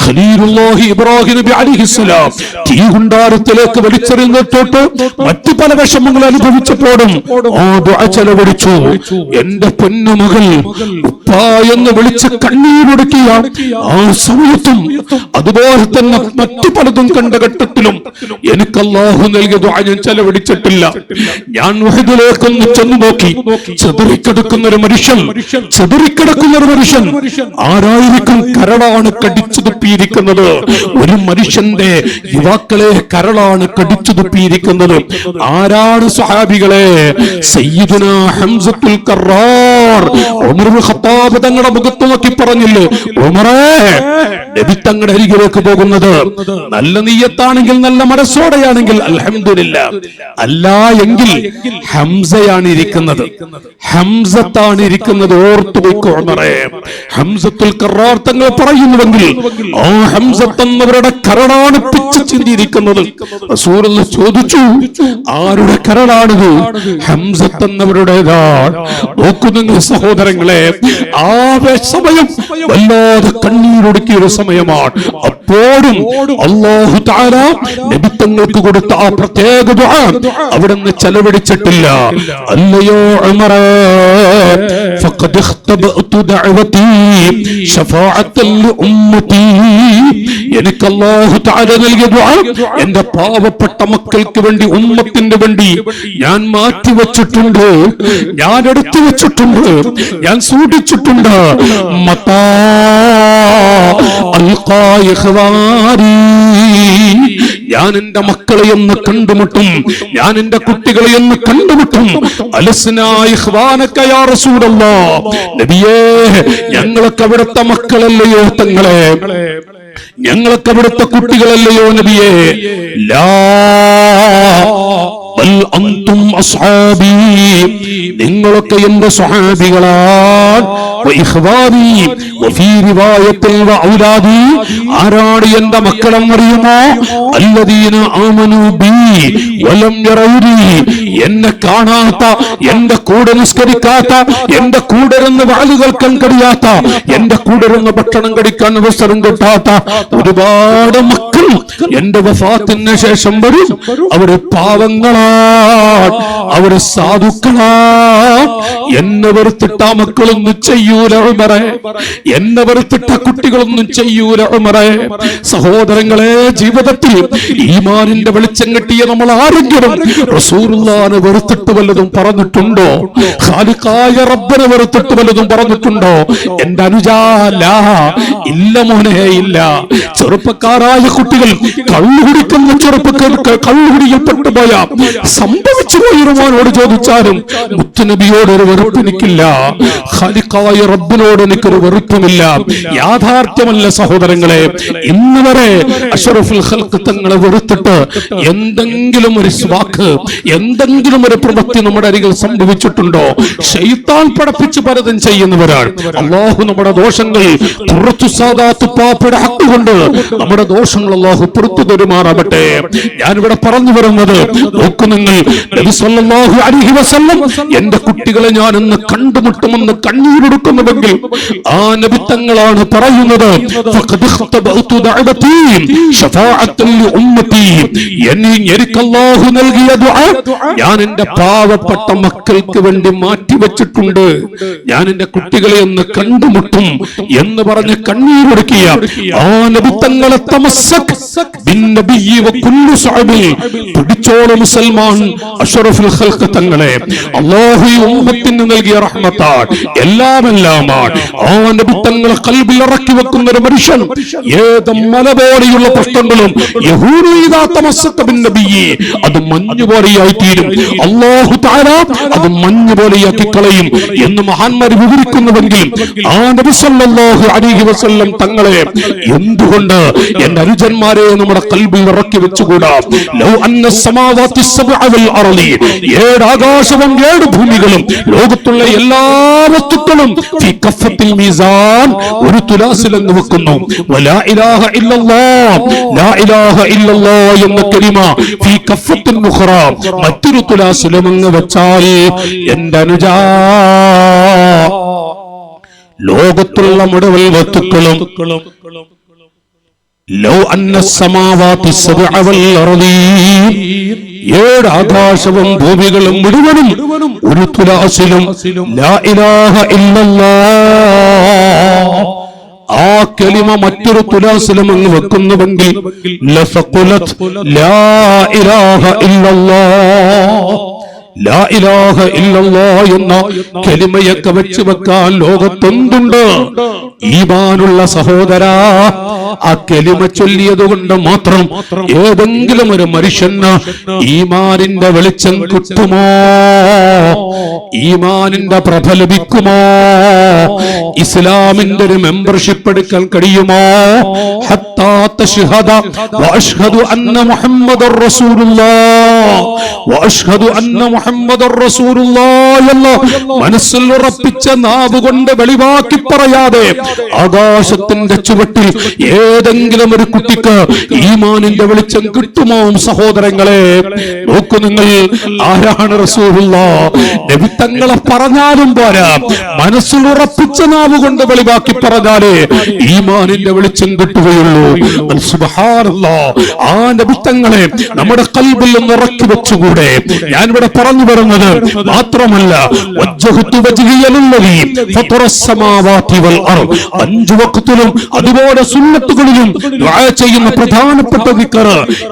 ഖലീലുല്ലാഹി ഇബ്രാഹിം നബി അലൈഹിസ്സലാം തീകുണ്ടാരത്തിലേക്ക് വലിച്ചെറിഞ്ഞിട്ട് മറ്റു പല വിഷമങ്ങൾ അനുഭവിച്ചപ്പോഴും ആ ദുആ ചെലവഴിച്ചു. എന്റെ പൊന്നുമകൾ ഉപ്പ എന്ന് വിളിച്ച് കണ്ണീരൊടുക്കിയ ആ സമയത്തും അതുപോലെ തന്നെ മറ്റു പലതും കണ്ട ഘട്ടത്തിലും എനിക്ക് അല്ലാഹു നൽകിയ ദുആ ഞാൻ ചെലവഴിച്ചിട്ടില്ല. ഞാൻ വഹദിലേക്കൊന്ന് ചെന്നു നോക്കി. ചെതറിക്കിടക്കുന്ന ഒരു മനുഷ്യൻ ആരായിരിക്കും? കരളാണ് കടിച്ചു തുപ്പിയിരിക്കുന്നത്. ഒരു മനുഷ്യന്റെ യുവാക്കളെ കരളാണ് കടിച്ചു തുപ്പിയിരിക്കുന്നത്. ആരാണ് സ്വഹാബികളെ? സയ്യിദുനാ ഹംസത്തുൽ കറാർ. ഉമർ ഇബ്നു ഖത്താബ് തങ്ങളുടെ മുഖത്ത് നോക്കി പറഞ്ഞില്ലേ, ഉമറേ, നബി തങ്ങളുടെ അരികിലേക്ക് പോകുന്നത് നല്ല നിയ്യത്താണെങ്കിൽ, നല്ല മനസ്സോടെയാണെങ്കിൽ അൽഹംദുലില്ലാ. അല്ല എങ്കിൽ ഹംസയാണ് ഇരിക്കുന്നത്, ഹംസത്താണ് ഇരിക്കുന്നത്. ഓർത്തു വെക്കോ ഉമറേ. ഹംസത്തുൽ കറാർ തങ്ങൾ പറയുന്നുവെങ്കിൽ ആ ഹംസത്ത് എന്നവരുടെ കരളാണ് പിച്ചു ചിന്തിയിരിക്കുന്നത്. റസൂലുള്ളാഹി ചോദിച്ചു, ആരുടെ കരളാണിത്? ഹംസത്ത് എന്നവരുടേതാണ്. നോക്കൂ നിങ്ങൾ സഹോദരങ്ങളെ, ആ സമയം വല്ലാതെ കണ്ണീരൊടുക്കിയ ഒരു സമയമാണ്. അപ്പോഴും അല്ലാഹു തആല നബി തങ്ങൾക്ക് കൊടുത്ത ആ പ്രത്യേക ദുആ അവിടുന്ന് ചെലവഴിച്ചിട്ടില്ല. അല്ലയോ ഉമറേ, ഫഖദ് ഇഖ്തബഅതു ദഅവതി ശഫാഅത്തൻ ലിഉമ്മതി. എനിക്ക് അല്ലാഹു തആല നൽകിയ ദുആ എന്റെ പാവപ്പെട്ട മക്കൾക്ക് വേണ്ടി, ഉമ്മത്തിന് വേണ്ടി ഞാൻ മാറ്റിവെച്ചിട്ടുണ്ട്, ഞാൻ എടുത്തു വെച്ചിട്ടുണ്ട്, ഞാൻ സൂക്ഷിച്ചിട്ടുണ്ട്. മതാ അൽഖാ ഇഖ്വാനി, ഞാൻ എന്റെ മക്കളെ ഒന്ന് കണ്ടുമുട്ടും, ഞാൻ എന്റെ കുട്ടികളെ ഒന്ന് കണ്ടുമുട്ടും. അലസ്നാ ഇഖ്വാനക യാ റസൂലല്ലാഹ്. നബിയേ, ഞങ്ങളൊക്കെ അവിടുത്തെ മക്കളല്ലയോ തങ്ങളെ? ഞങ്ങളൊക്കെ അവിടുത്തെ കുട്ടികളല്ലയോ നബിയേ? ലാ ബൽ അൻതും അസ്ഹാബി, നിങ്ങളൊക്കെ എന്റെ സ്വഹാബികളാണ്. വഇഖ്വാനി വഫീ റിവായത്തിൽ വഔലാദി, ആരാണ് എന്റെ മക്കളെന്നറിയുമോ? അല്ലദീന ആമനൂ ബി വലം യറൗനി, എന്നെ കാണാത്ത, എന്റെ കൂടെ നിസ്കരിക്കാത്ത, എന്റെ കൂടെ ഇരുന്ന് വാല് കേൾക്കാൻ കഴിയാത്ത, എന്റെ കൂടെ ഇരുന്ന് ഭക്ഷണം കഴിക്കാൻ അവസരം കിട്ടാത്ത ഒരുപാട് മക്കൾ എന്റെ വഫാത്തിന് ശേഷം വരും. അവര് പാവങ്ങളാണ്, അവര് സാധുക്കളാണ്. എന്നെ വെറുത്തിട്ട മക്കളൊന്നും ചെയ്യൂല ഉമറേ, എന്നെ വെറുത്തിട്ട കുട്ടികളൊന്നും ചെയ്യൂല ഉമറേ. സഹോദരങ്ങളെ, ജീവിതത്തിൽ ഈമാനിന്റെ വെളിച്ചം കിട്ടിയ നമ്മൾ ആരെങ്കിലും റസൂലുള്ളാഹിനെ വെറുത്തിട്ട് വല്ലതും പറഞ്ഞിട്ടുണ്ടോ? ഖാലിഖായ റബ്ബിനെ വെറുത്തിട്ട് വല്ലതും പറഞ്ഞിട്ടുണ്ടോ? എന്റെ അനുജാല, ഇല്ല മോനെ, ഇല്ല. ചെറുപ്പക്കാരായ കുട്ടികൾ കള്ളുകുടിക്കുന്ന ചെറുപ്പക്കാർക്ക് കള്ളുകുടിക്കപ്പെട്ടു പോയ സംഭവിച്ചു പോയിരുവാനോട് ചോദിച്ചാലും മുത്തുനബിയോട് ഒരു വെറുപ്പ് എനിക്കില്ല, ഖാലിഖായ റബ്ബിനോട് എനിക്കൊരു വെറുപ്പുമില്ല. യാഥാർത്ഥ്യമല്ല സഹോദരങ്ങളെ. ഇന്ന് വരെ അഷ്റഫുൽ ഖൽഖ് തങ്ങളെ വെറുത്തിട്ട് എന്തെങ്കിലും ഒരു വാക്ക്, എന്തെങ്കിലും ഒരു പ്രവൃത്തി നമ്മുടെ അരികിൽ സംഭവിച്ചിട്ടുണ്ടോ? ശൈത്താൻ പഠിപ്പിച്ച് പലതും ചെയ്യുന്നവരാണ്. അല്ലാഹു നമ്മുടെ ദോഷങ്ങൾ കുറച്ചു സാദാത്ത് പാപ്പയുടെ ഹക്ക് കൊണ്ട് നമ്മുടെ ദോഷങ്ങൾ അല്ലാഹു പുറത്തു തരുമാറാവട്ടെ. ഞാനിവിടെ പറഞ്ഞു വരുന്നത് നോക്കു നിങ്ങൾ, നബി സല്ലല്ലാഹു അലൈഹി വസല്ലം എന്റെ കുട്ടികളെ ഞാൻ ഇന്ന് കണ്ടുമുട്ടുമെന്ന് കണ്ണീരൊടുക്കുന്നുവെങ്കിൽ ആ നബി തങ്ങളാണ് പറയുന്നത്, ഫഖദ് ഇഖ്തബഅതു ദഅവതി ശഫാഅത്തൻ ലിഉമ്മതി. എനിക്ക് അല്ലാഹു നൽകിയ ദുആ ഞാൻ എന്റെ പാവപ്പെട്ട മക്കൾക്ക് വേണ്ടി മാറ്റിവെച്ചിട്ടുണ്ട്. ഞാൻ എന്റെ കുട്ടികളെ ഒന്ന് കണ്ടുമുട്ടും എന്ന് പറഞ്ഞ് കണ്ണീരൊടുക്കിയ ആ നബി തങ്ങളെ തമസ്സക് ബിൻ നബിയ്യി വ കുല്ലു സഅബി, പിടിച്ചോളൂ മുസൽമാൻ അഷ്റഫുൽ ഖൽഖ് തങ്ങളെ. അല്ലാഹു ഈ ഉമ്മത്തിന് നൽകിയ റഹ്മത്താണ്, എല്ലാമെല്ലാമാണ്. ആ നബി തങ്ങളെ ഖൽബിൽ ഇറക്കി വെക്കുന്ന ഒരു മനുഷ്യൻ ഏത് മല പോലെയുള്ള പ്രശ്നങ്ങളും യഹൂദി ഇദാ തമസ്സക ബിൻ നബിയ്യി, അത് മഞ്ഞ് പോലെയായി തീരും. അല്ലാഹു തആല അത് മഞ്ഞ് പോലെയാക്കി കളയും എന്ന് മഹാന്മാർ വിവരിക്കുന്നുവെങ്കിൽ ആ നബി സല്ലല്ലാഹു അലൈഹി വസല്ലം തങ്ങളെ എന്തുകൊണ്ട് എന്റെ അനുജന്മാരെ നമ്മുടെ ഖൽബിൽ ഇറക്കി വെച്ചുകൂടാ? ലൗ അന്ന സമാവാതി സബ്അ വൽ അർളി, 7 ആകാശവും 7 ഭൂമികളും ലോകത്തുള്ള എല്ലാ വസ്തുക്കളും ഫീ കഫത്തിൽ മീസാൻ, ഒരു തുലാസിൽ അങ്ങ് വെക്കുന്നു. വലാ ഇലാഹ ഇല്ലല്ലാഹ്, ലാ ഇലാഹ ഇല്ലല്ലാഹ് എന്ന കലിമ ഫീ കഫത്തിൽ ഉഖറ, മറ്റൊരു തുലാസിലും അങ്ങ് വെച്ചാൽ എന്റെ അനുജാ ലോകത്തുള്ള മുഴുവൻ വസ്തുക്കളും ലൗ അന്ന സമാവാതി സബ്അ വൽ അർളി, 7 ആകാശവും ഭൂമികളും മുഴുവനും ഒരു തുലാസിലും ലാ ഇലാഹ ഇല്ലല്ലാഹ് ആ കലിമ മറ്റൊരു തുലാസിലും അങ്ങ് വെക്കുന്നുവെങ്കിൽ ലഫഖുലത് ലാ ഇലാഹ ഇല്ലല്ലാഹ്, ലാ ഇലാഹ ഇല്ലല്ലാഹ് എന്ന കലിമയൊക്കെ വെച്ച് വെക്കാൻ ലോകത്തൊന്നുണ്ട്? ഈമാനുള്ള സഹോദരാ, ആ കലിമ ചൊല്ലിയത് കൊണ്ട് മാത്രം ഏതെങ്കിലും ഒരു മനുഷ്യന് ഈമാനിന്റെ വെളിച്ചം കിട്ടുമോ? ഈമാനിന്റെ പ്രഭ ലഭിക്കുമോ? ഇസ്ലാമിന്റെ ഒരു മെമ്പർഷിപ്പ് എടുക്കാൻ കഴിയുമോ? ഹത്താ തശ്ഹദ വഅശ്ഹദു അന്ന മുഹമ്മദർ റസൂലുള്ളാഹ് വഅശ്ഹദു അന്ന മുഹമ്മദർ റസൂലുള്ളാഹ് എന്ന മനസ്സിൽ ഉറപ്പിച്ച നാവ് കൊണ്ട് വെളിവാക്കി പറയാതെ ആകാശത്തിന്റെ ചുവട്ടിൽ ഏതെങ്കിലും ഒരു കുട്ടിക്ക് ഈമാനിന്റെ വെളിച്ചം കിട്ടുമോ? സഹോദരങ്ങളെ നോക്കൂ നിങ്ങൾ, ആരാണ് റസൂലുള്ളാഹ്? നബി തങ്ങളെ പറഞ്ഞാലും പോരാ, മനസ്സിൽ ഉറപ്പിച്ച നാവ് കൊണ്ട് വെളിവാക്കി പറഞ്ഞാലേ ഈമാനിന്റെ വെളിച്ചം കിട്ടുകയുള്ളൂ. സുബ്ഹാനല്ലാഹ്, ആ നബി തങ്ങളെ നമ്മുടെ ഖൽബിൽ ഒന്ന് ഇറക്കി വെച്ചുകൂടെ? ഞാൻ ഇവിടെ പറഞ്ഞു വരുന്നത് മാത്രമല്ല, വജ്ജഹ്തു വജ്ഹിയ ലില്ലദീ ഫതറസ് സമാവാതി വൽ അർദ്, 5 വഖ്തിലും അതുപോലെ സുന്നത്തുകളിലും ദുആ ചെയ്യുന്ന പ്രധാനപ്പെട്ട ദിക്ർ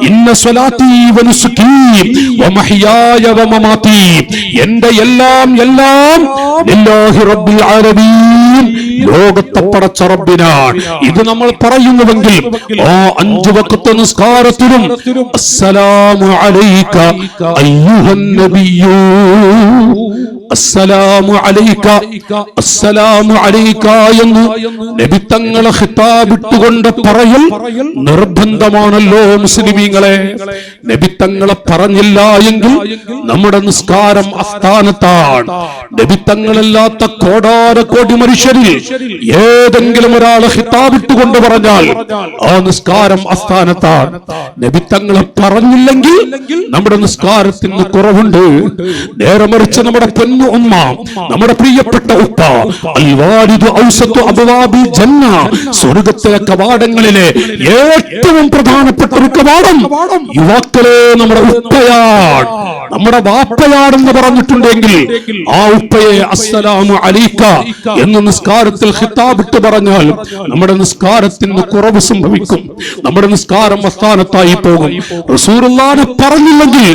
ഇന്ന സ്വലാത്തി വ നുസ്കി വ മഹ്യായ വ മമാതി, എന്റെ എല്ലാം ലില്ലാഹി റബ്ബിൽ ആലമീൻ, ലോകത്തെ പടച്ച റബ്ബിനാണ്. ഇത് നമ്മൾ പറയുന്നുവെങ്കിൽ ആ 5 വഖ്ത് നിസ്കാരത്തിലും അസ്സലാമു അലൈക അയ്യുഹൻ നബിയ്യു, അസ്സലാമു അലൈക, അസ്സലാമു അലൈക എന്ന് നബി തങ്ങളെ ഖിതാബിട്ടുകൊണ്ട് പറയൽ നിർബന്ധമാണല്ലോ മുസ്ലിമീങ്ങളെ. നബി തങ്ങളെ പറഞ്ഞില്ല എങ്കിൽ നമ്മുടെ നിസ്കാരം അസ്ഥാനത്താണ്. നബി തങ്ങളല്ലാത്ത കോടാനകോടി മനുഷ്യരിൽ ഏതെങ്കിലും ഒരാളെ ഖിതാബിട്ടുകൊണ്ട് പറഞ്ഞാൽ ആ നിസ്കാരം അസ്ഥാനത്താണ്. നബി തങ്ങളെ പറഞ്ഞില്ലെങ്കിൽ നമ്മുടെ നിസ്കാരത്തിന് കുറവുണ്ട്. നേരെ മറിച്ച് നമ്മുടെ പൊന്നു ഉമ്മ, നമ്മുടെ പ്രിയപ്പെട്ട ഉപ്പ, അൽ വാലിദു ഔസത്തു അബ്വാബിൽ ജന്ന, സ്വർഗ്ഗത്തിലെ കവാടങ്ങളിലെ ഏറ്റവും പ്രധാനപ്പെട്ട ഒരു കവാടം യുവാക്കളെ നമ്മുടെ ഉപ്പയാണ്, നമ്മുടെ വാപ്പയാണെന്ന് പറഞ്ഞിട്ടുണ്ടെങ്കിൽ ആ ഉപ്പയെ അസ്സലാമു അലൈക എന്ന് നിസ്കാരത്തിൽ ഖിതാബിട്ട് പറഞ്ഞാൽ നമ്മുടെ നിസ്കാരത്തിന് കുറവ് സംഭവിക്കും. നമ്മുടെ നിസ്കാരം അസ്ഥാനത്തായി പോകും. റസൂലുള്ളാഹി പറഞ്ഞില്ലെങ്കിൽ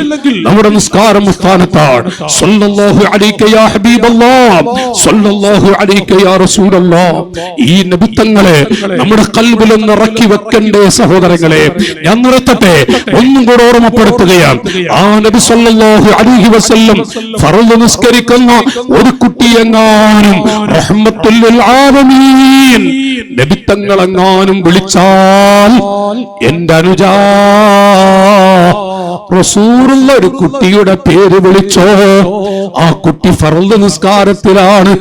നമ്മുടെ നിസ്കാരം അസ്ഥാനത്താണ്. സല്ലല്ലാഹു അലൈക യാ ഹബീബല്ലാഹ്, സല്ലല്ലാഹു അലൈക യാ റസൂലല്ലാഹ്. ഈ നബി തങ്ങളെ നമ്മുടെ ഖൽബിൽ ഒന്ന് ഇറക്കി വെക്കണ്ടേ സഹോദരങ്ങളെ? ഞാൻ നിർത്തട്ടെ, ഒന്നും കൂടെ ഓർമ്മപ്പെടുത്തുകയാണ്. ആ നബി സല്ലല്ലാഹു അലൈഹി വസല്ലം ഫർള് നിസ്കരിക്കുന്ന ഒരു കുട്ടിയെങ്ങാനും റഹ്മത്തുൽ ലിൽ ആലമീൻ നബി തങ്ങളെങ്ങാനും വിളിച്ചാൽ എന്റെ അനുജാ റസൂലുള്ള ഒരു കുട്ടിയുടെ പേര് വിളിച്ചോ, ആ കുട്ടി ഫർള് നിസ്കാരത്തിലാണ്,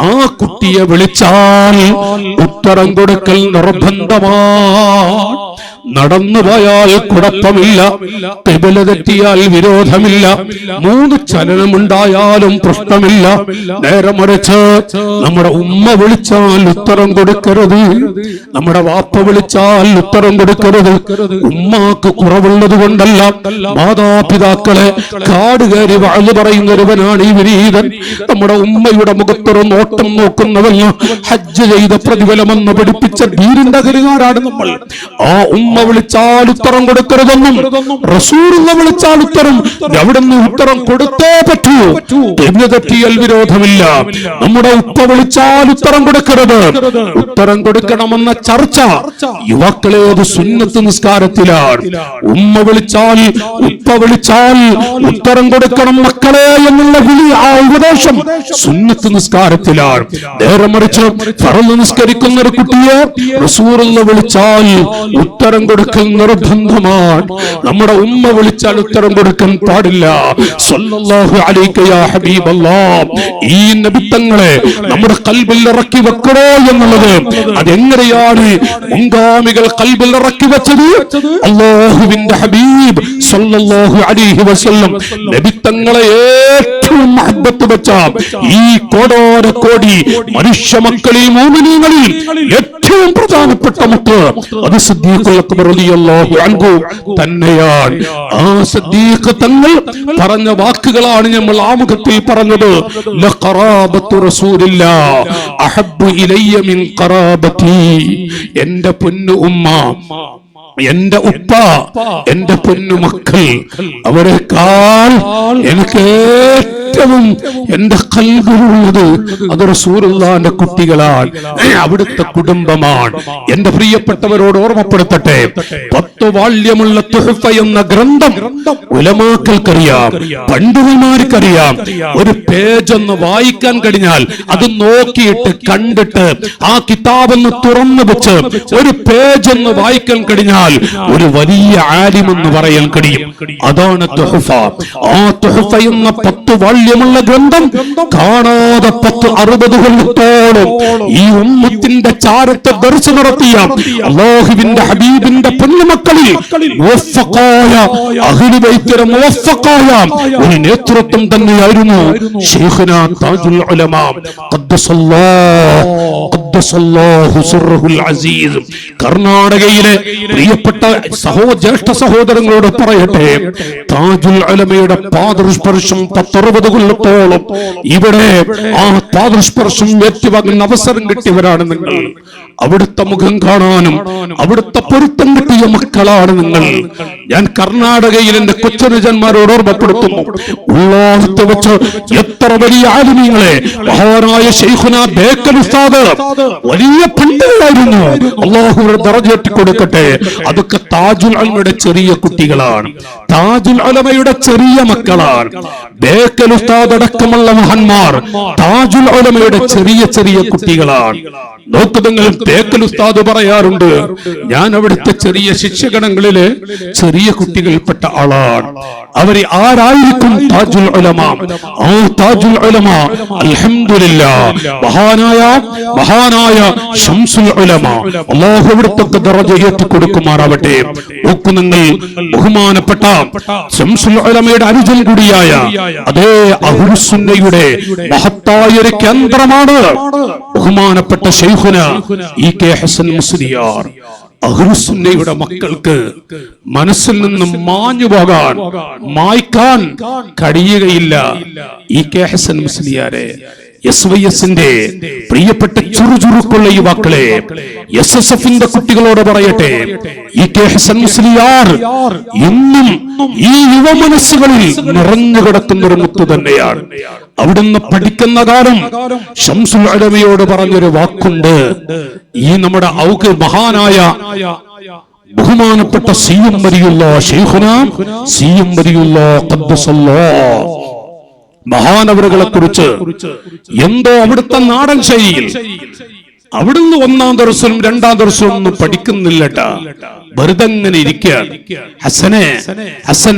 ആ കുട്ടിയെ വിളിച്ചാൽ ഉത്തരം കൊടുക്കൽ നിർബന്ധമാണ്. നടന്നുപോയാൽ കുഴപ്പമില്ല, ഖിബല തെറ്റിയാൽ വിരോധമില്ല, 3 ചലനമുണ്ടായാലും പ്രശ്നമില്ല. നേരെ മറിച്ച് നമ്മുടെ ഉമ്മ വിളിച്ചാൽ ഉത്തരം കൊടുക്കരുത്, നമ്മുടെ വാപ്പ വിളിച്ചാൽ ഉത്തരം കൊടുക്കരുത്. ഉമ്മാക്ക് കുറവുള്ളത് കൊണ്ടല്ല, മാതാപിതാക്കളെ കാട് കയറി വാഴ് പറയുന്ന ഒരുവനാണ് ഈ വിനീതൻ. നമ്മുടെ ഉമ്മയുടെ മുഖത്തൊരു നോട്ടം നോക്കുന്നവന് ഹജ്ജ് ചെയ്ത പ്രതിഫലമെന്ന് പഠിപ്പിച്ച ദീനിന്റെ കരികാരാണ് നമ്മൾ. ആ ഉമ്മ വിളിച്ചാൽ ഉത്തരം കൊടുക്കരുതെന്നും റസൂലുള്ള വിളിച്ചാൽ ഉത്തരം എവിടെന്ന് ഉത്തരം കൊടുത്തേ പറ്റൂ. തെറ്റിയൽ വിരോധമില്ല. നമ്മുടെ ഉപ്പ വിളിച്ചാൽ ഉത്തരം കൊടുക്കരുത്, ഉത്തരം കൊടുക്കണമെന്ന ചർച്ച യുവാക്കളേത് സുന്നത്ത് നിസ്കാരത്തിലാണ്. ഉമ്മ വിളിച്ചാൽ ഉപ്പ വിളിച്ചാൽ ഉത്തരം കൊടുക്കണം മക്കളെ എന്നുള്ള വിളി, ആ ഉപദേശം സുന്നത്ത് നിസ്കാരത്തിലാണ്. നേരെ മറിച്ച് ഫർള് നിസ്കരിക്കുന്ന ഒരു കുട്ടിയെ റസൂലുള്ള വിളിച്ചാൽ ഉത്തരം കൊടുക്കൽ നിർബന്ധമാണ്. നമ്മുടെ ഉമ്മ വിളിച്ചാൽ ഉത്തരം കൊടുക്കാൻ പാടില്ല. സ്വല്ലല്ലാഹു അലൈക യാ ഹബീബല്ലാഹ്, ഈ നബിത്തങ്ങളെ നമ്മുടെ ഖൽബിൽ ഇറക്കി വെക്കണോ എന്നുള്ളത് അതെങ്ങനെയാണ് മുൻഗാമികൾ ഖൽബിൽ ഇറക്കി വെച്ചത്? അല്ലാഹുവിന്റെ ഹബീബ് സ്വല്ലല്ലാഹു അലൈഹി വസല്ലം നബിത്തങ്ങളെ ഏറ്റവും മഹബ്ബത്ത് വെച്ച ഈ കോടാനകോടി മനുഷ്യ മക്കളിൽ മുഅ്മിനീങ്ങളിൽ ഏറ്റവും പ്രധാനപ്പെട്ട മുത്ത് അത് സിദ്ദീഖുൽ അക്ബർ റളിയല്ലാഹു അൻഹു തന്നെയാണ്. ആ സിദ്ദീഖ് തങ്ങൾ പറഞ്ഞ വാക്കുകളാണ് നമ്മൾ ആമുഖത്തിൽ പറഞ്ഞത്. ലഖറാബത്തു റസൂലില്ലാഹ് അഹബ്ബു ഇലയ്യ മിൻ ഖറാബതി. എന്റെ പൊന്നു ഉമ്മ, എന്റെ ഉപ്പ, എന്റെ പൊന്നു മക്കൾ, അവരെക്കാൾ എനിക്ക് ഏറ്റവും എന്റെ ഖൽബിലുള്ളത് അത് റസൂലുള്ളാഹിന്റെ കുട്ടികളാണ്, അവിടുത്തെ കുടുംബമാണ്. എന്റെ പ്രിയപ്പെട്ടവരോട് ഓർമ്മപ്പെടുത്തട്ടെ, 10 വാള്യമുള്ള തുഹ്ഫ എന്ന ഗ്രന്ഥം ഉലമാക്കൾക്കറിയാം, പണ്ഡിതന്മാർക്കറിയാം. ഒരു പേജ് ഒന്ന് വായിക്കാൻ കഴിഞ്ഞാൽ അത് നോക്കിയിട്ട് കണ്ടിട്ട് ആ കിതാബൊന്ന് തുറന്നു വെച്ച് ഒരു പേജ് ഒന്ന് വായിക്കാൻ കഴിഞ്ഞാൽ ഒരു വലിയ ആലിം എന്ന് പറയാൻ കഴിയും. അതാണ് തുഹ്ഫ. ആ തുഹ്ഫ എന്ന 10 വാള്യമുള്ള ഗ്രന്ഥം കാണാതെ 10-60 കൊല്ലത്തോളം ഈ ഉമ്മത്തിന്റെ ചാരത്തെ ദർശ നടത്തിയ അല്ലാഹുവിന്റെ ഹബീബിന്റെ പൊന്നുമക്കളിൽ മുവഫഖായ അഹ്ലു ബൈത്തിലെ മുവഫഖായ ഒരു നേതൃത്വം തന്നെയായിരുന്നു ശൈഖുനാ താജുൽ ഉലമാ ഖദ്ദസല്ലാഹു സിർറുൽ അസീസ്. കർണാടകയിലെ പ്രിയപ്പെട്ട ജ്യേഷ്ഠ സഹോദരങ്ങളോട് പറയട്ടെ, താജുൽ ഉലമയുടെ പാദസ്പർശം 10-60 കൊല്ലത്തോളം ഇവിടെ ആ പാദസ്പർശം ഏറ്റുവാങ്ങുന്ന അവസരം കിട്ടിയവരാണ് നിങ്ങൾ. അവിടുത്തെ മുഖം കാണാനും അവിടുത്തെ പൊരുത്തം കിട്ടിയ മക്കളാണ് നിങ്ങൾ. ഞാൻ കർണാടകയിൽ എന്റെ കൊച്ചനുജന്മാരോട് ഓർമ്മപ്പെടുത്തുന്നു, ഉള്ളാഹത്ത് വെച്ച് എത്ര വലിയ ആലിമീങ്ങളെ മഹാനായ ശൈഖുനാ ബേക്കൽ ഉസ്താദ് വലിയ പണ്ഡിതനായിരുന്നു, അല്ലാഹു ദറജ കൊടുക്കട്ടെ. അതൊക്കെ താജുൽ ഉലമയുടെ ചെറിയ കുട്ടികളാണ്, താജുൽ ഉലമയുടെ ചെറിയ മക്കളാണ്. ബേക്കൽ ഉസ്താദ് അടക്കമുള്ള മഹാന്മാർ താജുൽ ഉലമയുടെ ചെറിയ ചെറിയ കുട്ടികളാണ്. നോക്കു, നിങ്ങൾ ബേക്കൽ ഉസ്താദ് പറയാറുണ്ട്, ഞാൻ അവിടുത്തെ ചെറിയ ശിക്ഷകണങ്ങളിലെ ചെറിയ കുട്ടികൾപ്പെട്ട ആളാണ്. അവർ ആരായിരിക്കും? താജുൽ ഉലമ. ആ താജുൽ ഉലമ അൽഹംദുലില്ലാഹ് മഹാനായ ശംസുൽ ഉലമ, അല്ലാഹു അവിടുത്തെ ദറജ ഉയർത്തി കൊടുക്കുമാറാവട്ടെ. നോക്കു, നിങ്ങൾ ബഹുമാനപ്പെട്ട ശംസുൽ ഉലമയുടെ അനുജൻ കൂടിയായ അതേ അഹ്ലുസുന്നയുടെ മഹത്തായ ഒരു കേന്ദ്രമാണ് ബഹുമാനപ്പെട്ട ശൈഖുനാ ഇ കെ ഹസൻ മുസ്ലിയാർ. അഹ്ലുസുന്നയുടെ മക്കൾക്ക് മനസ്സിൽ നിന്നും മാഞ്ഞു പോകാൻ മായ്ക്കാൻ കഴിയുകയില്ല ഇ കെ ഹസൻ മുസ്ലിയാരെ. SYSന്റെ പ്രിയപ്പെട്ട ചുറുചുറുക്കുള്ള യുവാക്കളെ, SSFന്റെ കുട്ടികളോട് പറയട്ടെ, ഇ കെ ഹസൻ മുസ്ലിയാർ ഇന്നും ഈ യുവ മനസ്സുകളിൽ നിറഞ്ഞു കിടക്കുന്ന ഒരു മുത്ത് തന്നെയാണ്. അവിടുന്ന് പഠിക്കുന്ന കാലം ശംസുൽ ഉലമയോട് പറഞ്ഞൊരു വാക്കുണ്ട്. ഈ നമ്മുടെ മഹാനായ ബഹുമാനപ്പെട്ട CM വലിയുല്ലാഹ് ശൈഖുനാ CM വലിയുല്ലാഹ് ഖദ്ദസല്ലാഹ് മഹാനവറുകളെ കുറിച്ച് എന്തോ അവിടുത്തെ നാടൻ ശൈലിയിൽ അവിടുന്ന് 1-ാം ദർശനം 2-ാം ദർശനം ഒന്നും പഠിക്കുന്നില്ലട്ടാ, വെറുതെ ഇങ്ങനെ ഇരിക്കുകയാണ്.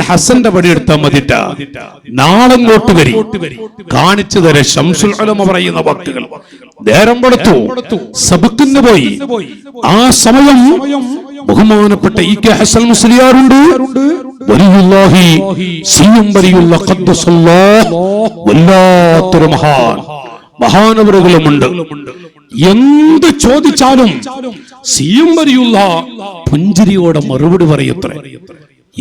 ഹസന്റെ പണിയെടുത്താൽ മതിട്ടാ, നാളങ്ങോട്ട് വരി കാണിച്ചു തരെ ശംസുൽ ഉലമ പറയുന്ന വാക്കുകൾ. നേരം കൊടുത്തു, സബക്കിന് പോയി. ആ സമയം ബഹുമാനപ്പെട്ട ഇ.കെ. ഹസൻ മുസ്ലിയാറുണ്ട്, വലിയുല്ലാഹി സിയം വലിയുള്ള ഖദ്ദസല്ലാഹ്, വല്ലാത്തൊരു മഹാനവറുകളുമുണ്ട്. എന്ത് ചോദിച്ചാലും സിയം വലിയുള്ള പുഞ്ചിരിയോടെ മറുപടി പറയത്രേ.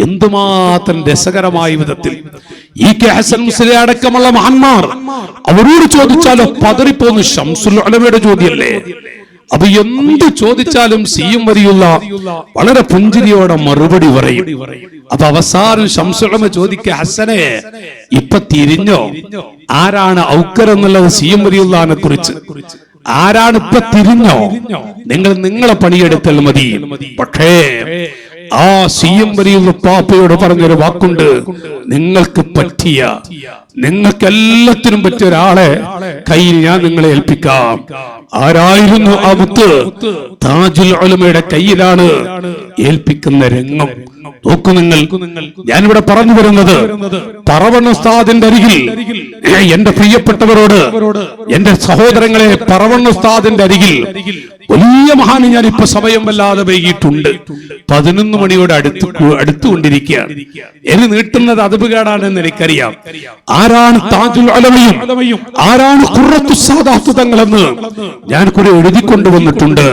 എന്തുമാത്രം രസകരമായ വിധത്തിൽ ഇ.കെ. ഹസൻ മുസ്ലിയാർ അടക്കമുള്ള മഹാന്മാർ അവരോട് ചോദിച്ചാലോ പതറിപ്പോന്ന്. ശംസുൽ ഉലമയുടെ ചോദ്യമല്ലേ. അപ്പൊ എന്ത് ചോദിച്ചാലും സിയും വരിയുള്ള വളരെ പുഞ്ചിരിയോടെ മറുപടി പറയും. അപ്പൊ അവസാനം ശംസുൽ ഉലമ ചോദിക്ക, ഹസനെ ഇപ്പൊ തിരിഞ്ഞോ? ആരാണ് ഔക്കർ എന്നുള്ളത് സിയും വരിയുള്ളതിനെ കുറിച്ച് ആരാണ് ഇപ്പൊ തിരിഞ്ഞോ? നിങ്ങളെ പണിയെടുത്താൽ മതി. പക്ഷേ ആ സിയം വരിയുള്ള പാപ്പയോട് പറഞ്ഞൊരു വാക്കുണ്ട്, നിങ്ങൾക്ക് എല്ലാത്തിനും പറ്റിയ ഒരാളെ കയ്യിൽ ഞാൻ നിങ്ങളെ ഏൽപ്പിക്കാം. ആരായിരുന്നു ആ മുത്ത്? താജുൽ ഉലമയുടെ കയ്യിലാണ് ഏൽപ്പിക്കുന്ന രംഗം. നോക്കൂ നിങ്ങൾ, ഞാനിവിടെ പറഞ്ഞു വരുന്നത് പറവണ്ണ ഉസ്താദിന്റെ അരികിൽ എന്റെ പ്രിയപ്പെട്ടവരോട്, എന്റെ സഹോദരങ്ങളെ, പറവണ്ണ ഉസ്താദിന്റെ അരികിൽ വലിയ മഹാന് ഞാൻ ഇപ്പൊ സമയം വല്ലാതെ വൈകിട്ടുണ്ട്. 11 മണിയോട് അടുത്തുകൊണ്ടിരിക്കുകയാണ്. എന്നെ നീട്ടുന്നത് അതുപകേടാണെന്ന് എനിക്കറിയാം. ആരാണ് താജുൽ ഉലമയും ആരാണ് ഖുറത്തു സാദാത്ത് തങ്ങളെന്ന് ഞാൻ കുറെ എഴുതിക്കൊണ്ടുവന്നിട്ടുണ്ട്.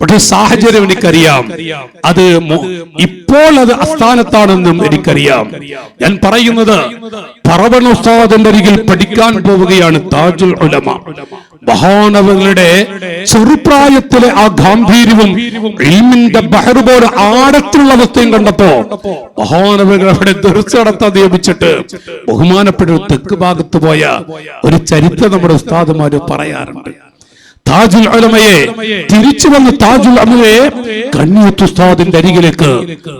പക്ഷെ സാഹചര്യം എനിക്കറിയാം, അത് ഇപ്പോൾ അത് അസ്ഥാനത്താണെന്നും എനിക്കറിയാം. ഞാൻ പറയുന്നത് പറവണ്ണ ഉസ്താദിന്റെ അരികിൽ പഠിക്കാൻ പോവുകയാണ് താജുൽ ഉലമ. മഹാനവങ്ങളുടെ ചെറുപ്രായത്തിലെ ആ ഗാംഭീര്യവും ഇൽമിന്റെ ബഹർ പോലെ ആഴത്തിലുള്ള അവസ്ഥയും കണ്ടപ്പോ മഹാനവകൾ അവിടെ ദർസ് നടത്താൻ നിയമിച്ചിട്ട് ബഹുമാനപ്പെട്ട തെക്ക് ഭാഗത്ത് പോയ ഒരു ചരിത്രം നമ്മുടെ ഉസ്താദുമാര് പറയാറുണ്ട്. താജുൽ ഉലമയെ തിരിച്ചു വന്ന് താജുൽ ഉലമയെ കണ്ണിയത്ത് ഉസ്താദിന്റെ അരികിലേക്ക്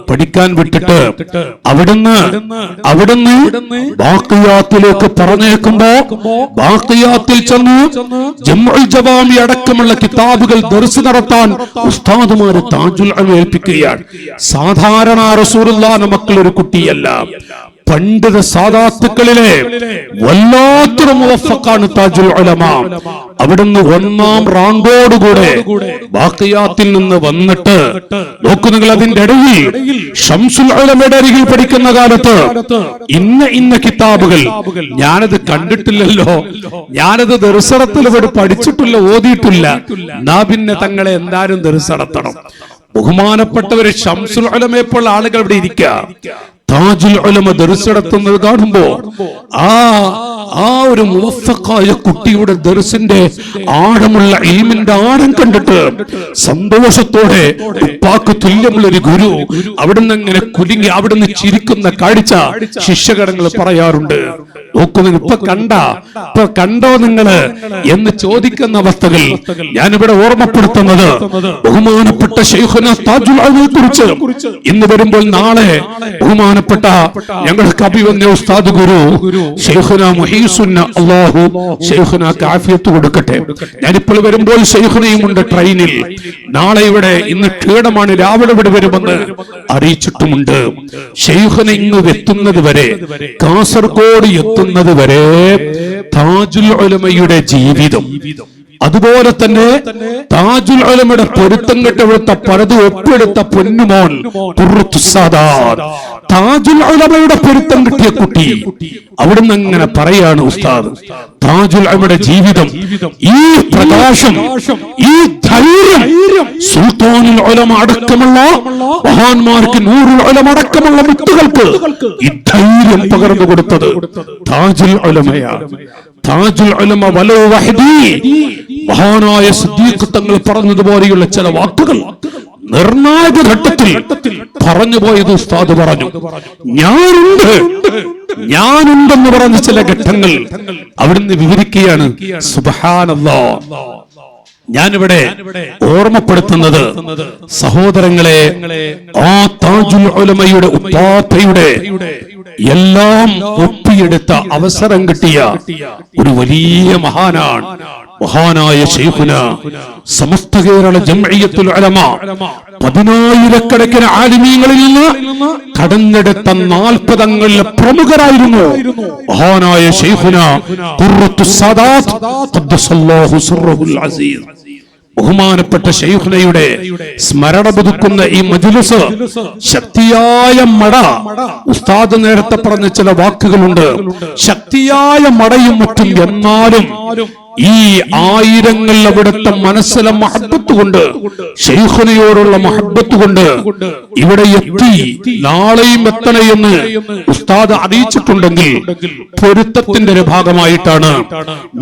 പഠിക്കാൻ വിട്ടിട്ട് അവിടുന്ന് ബാഖിയാത്തിലേക്ക് പറഞ്ഞേക്കുമ്പോ ബാഖിയാത്തിൽ ചെന്ന് ജംഉൽ ജവാമി അടക്കമുള്ള കിതാബുകൾ ദർസ് നടത്താൻ ഉസ്താദുമാര് താജുൽ ഉലമയെ ഏൽപ്പിക്കുകയാണ്. സാധാരണ റസൂലുള്ളാഹിന്റെ മക്കൾ ഒരു കുട്ടിയല്ല, പണ്ഡിത സാദാത്തുക്കളിലെ വല്ലാത്തൊരു മുവഫഖാണ് താജുൽ ഉലമ. അവിടുന്ന് 1ാം റാങ്കോടുകൂടെ ബാഖിയാത്തിൽ നിന്ന് വന്നിട്ട് നോക്കൂ നിങ്ങൾ, അതിന്റെ ഇടയിൽ ശംസുൽ ഉലമയുടെ അരികിൽ പഠിക്കുന്ന കാലത്ത് ഇന്ന കിതാബുകൾ ഞാനത് കണ്ടിട്ടില്ലല്ലോ, ഞാനത് ദർസറത്തിൽ ഇവിടെ പഠിച്ചിട്ടില്ല, ഓതിയിട്ടില്ല. എന്നാ പിന്നെ തങ്ങളെ എന്തായാലും ദർസ് നടത്തണം. ബഹുമാനപ്പെട്ടവരെ ശംസുൽ ഉലമയെ പോലുള്ള ആളുകൾ ഇവിടെ ഇരിക്കുക. താജുൽ ഉലമ ദർസ് നടത്തുന്നത് കാണുമ്പോ ആ ഒരു മുവഫഖായ കുട്ടിയുടെ ദർസിന്റെ ആഴമുള്ള ഇൽമിന്റെ ആഴം കണ്ടിട്ട് സന്തോഷത്തോടെ ഉപ്പാക്ക് തുല്യമുള്ള ഒരു ഗുരു അവിടുന്ന് ഇങ്ങനെ കുലുങ്ങി അവിടുന്ന് ചിരിക്കുന്ന കാഴ്ച ശിഷ്യഗണങ്ങൾ പറയാറുണ്ട്. നോക്കുന്നു, ഇപ്പൊ കണ്ടോ നിങ്ങള് എന്ന് ചോദിക്കുന്ന അവസ്ഥകൾ ഞാനിവിടെ ഓർമ്മപ്പെടുത്തുന്നത് ബഹുമാനപ്പെട്ട ശൈഖുന താജുൽ ഉലമയെ കുറിച്ച് ഇന്ന് വരുമ്പോൾ നാളെ ബഹുമാനപ്പെട്ട ഞങ്ങൾക്ക് അഭിവന്യ ഉസ്താദ് ഗുരു ശൈഖുന മുഹീസുന്ന, അല്ലാഹു ശൈഖുനാക്ക് ആഫിയത്ത് കൊടുക്കട്ടെ. ഞാനിപ്പോൾ വരുമ്പോൾ ശൈഖുനയും ഉണ്ട് ട്രെയിനിൽ. നാളെ ഇവിടെ ഇന്ന് ക്ഷീണമാണ്, രാവിലെ ഇവിടെ വരുമെന്ന് അറിയിച്ചിട്ടുമുണ്ട്. ശൈഖുന ഇങ്ങ് എത്തുന്നത് വരെ, കാസർഗോഡ് എത്തുന്നത് വരെ താജുൽ ഉലമയുടെ ജീവിതം, അതുപോലെ തന്നെ താജുൽ ഉലമയുടെ പൊരുത്തം കെട്ടെടുത്ത പലതും ഒപ്പിയെടുത്ത പൊന്നുമോൻ ഖുറത്തു സാദാത്ത്, താജുൽ ഉലമയുടെ പൊരുത്തം കിട്ടിയ കുട്ടി. അവിടുന്ന് അങ്ങനെ പറയാണ് ഉസ്താദ്, താജുൽ ഉലമയുടെ ജീവിതം, ഈ പ്രകാശം, ഈ ധൈര്യം സുൽത്താനുൽ ഉലമ അടക്കമുള്ള മഹാന്മാർക്ക്, നൂറുൽ ഉലമ അടക്കമുള്ള മുത്തുകൾക്ക് ഈ ധൈര്യം പകർന്നു കൊടുത്തത് താജുൽ ഉലമയാണ്. താജുൽ ഉലമ വലൗ വഹദി, മഹാനായ സിദ്ദീഖ് തങ്ങൾ പറഞ്ഞതുപോലെയുള്ള ചില വാക്കുകൾ നിർണായക ഘട്ടത്തിൽ പറഞ്ഞു പോയത് ഉസ്താദ് പറഞ്ഞു. ഞാനുണ്ടെന്ന് പറഞ്ഞ ചില ഘട്ടങ്ങൾ അവിടുന്ന് വിവരിക്കുകയാണ്. സുബ്ഹാനല്ലാഹ്. ഞാനിവിടെ ഓർമ്മപ്പെടുത്തുന്നത് സഹോദരങ്ങളെ, ആ താജുൽ ഉലമയുടെ ഉപ്പാപ്പയുടെ എല്ലാം ഒപ്പിയെടുത്ത അവസരം കിട്ടിയ ഒരു വലിയ മഹാനാണ് മഹാനായ ശൈഖുന. സമസ്ത കേരള ജംഇയ്യത്തുൽ ഉലമ 10,000 ആലിമീങ്ങളിൽ നിന്ന് കടന്നെടുത്ത 40 അംഗങ്ങളിലെ പ്രമുഖരായിരുന്നു മഹാനായ ശൈഖുന ഖുറത്തു സാദാത്ത് ഖദ്ദസല്ലാഹു സിർറഹുൽ അസീസ്. ബഹുമാനപ്പെട്ട ശൈഖുനയുടെ സ്മരണ പുതുക്കുന്ന ഈ മജ്ലിസ് ശക്തിയായ മട. ഉസ്താദ് നേരത്തെ പറഞ്ഞ ചില വാക്കുകളുണ്ട്, ശക്തിയായ മടയും മറ്റും. എന്നാലും ഈ ആയിരങ്ങൾ അവിടുത്തെ മനസ്സിലെ മഹബത്ത് കൊണ്ട്, ശൈഖുനയോടുള്ള മഹബത്ത് കൊണ്ട് ഇവിടെ എത്തി. നാളെയും എത്തണമെന്ന് ഉസ്താദ് അറിയിച്ചിട്ടുണ്ടെങ്കിൽ പൊരുത്തത്തിന്റെ ഒരു ഭാഗമായിട്ടാണ്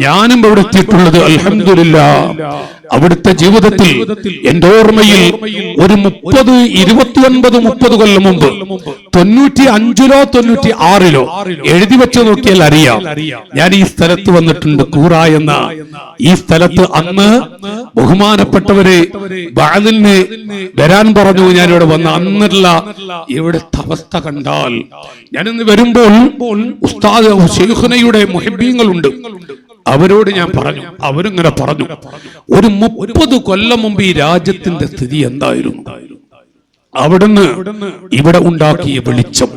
ഞാനും ഇവിടെ എത്തിയിട്ടുള്ളത്. അൽഹംദുലില്ലാഹ്. അവിടുത്തെ ജീവിതത്തിൽ എന്റെ ഓർമ്മയിൽ ഒരു 29 കൊല്ലം മുമ്പ് 95-ലോ 96-ലോ എഴുതി വെച്ച് നോക്കിയാൽ അറിയാം, ഞാൻ ഈ സ്ഥലത്ത് വന്നിട്ടുണ്ട്. കൂറ എന്ന ഈ സ്ഥലത്ത് അന്ന് ബഹുമാനപ്പെട്ടവര് ബഅദിന് വരാൻ പറഞ്ഞു. ഞാനിവിടെ വന്ന അന്നുള്ള ഇവിടുത്തെ അവസ്ഥ കണ്ടാൽ, ഞാനിന്ന് വരുമ്പോൾ ഉസ്താദ് ശൈഖുനയുടെ മുഹിബ്ബീങ്ങളുണ്ട്, അവരോട് ഞാൻ പറഞ്ഞു, അവരിങ്ങനെ പറഞ്ഞു, ഒരു 30 കൊല്ലം മുമ്പ് ഈ രാജ്യത്തിന്റെ സ്ഥിതി എന്തായിരുന്നു? അവിടുന്ന് ഇവിടെ ഉണ്ടാക്കിയ വെളിച്ചം,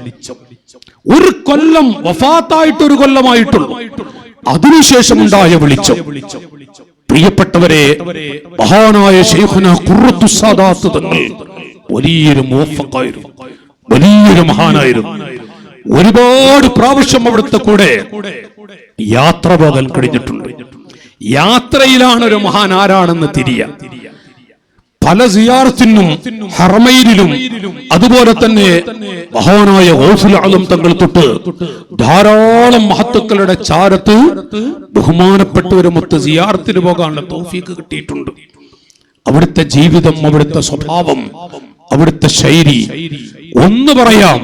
ഒരു കൊല്ലം വഫാത്തായിട്ടൊരു കൊല്ലമായിട്ടുള്ളൂ, അതിനുശേഷം ഉണ്ടായ വെളിച്ചം. പ്രിയപ്പെട്ടവരെ, മഹാനായ ശൈഖുന ഖുർറത്തുസ് സാദാത്ത് തങ്ങൾ വലിയൊരു മുവഫഖായിരുന്നു, വലിയൊരു മഹാനായിരുന്നു. ഒരുപാട് പ്രാവശ്യം അവിടുത്തെ കൂടെ യാത്ര പോകാൻ കഴിഞ്ഞിട്ടുണ്ട്. യാത്രയിലാണ് ഒരു മഹാൻ ആരാണെന്ന് തിരിയാൻ. പല സിയാറത്തിനും ഹറമൈനിലും അതുപോലെ തന്നെ മഹാനായ ഗൗസുൽ ആലം തങ്ങൾ തൊട്ട് ധാരാളം മഹത്തുക്കളുടെ ചാരത്ത് ബഹുമാനപ്പെട്ടവരുമൊത്ത് സിയാറത്തിന് പോകാനുള്ള തൗഫീഖ് കിട്ടിയിട്ടുണ്ട്. അവിടുത്തെ ജീവിതം, അവിടുത്തെ സ്വഭാവം, അവിടുത്തെ ശൈലി ഒന്ന് പറയാം.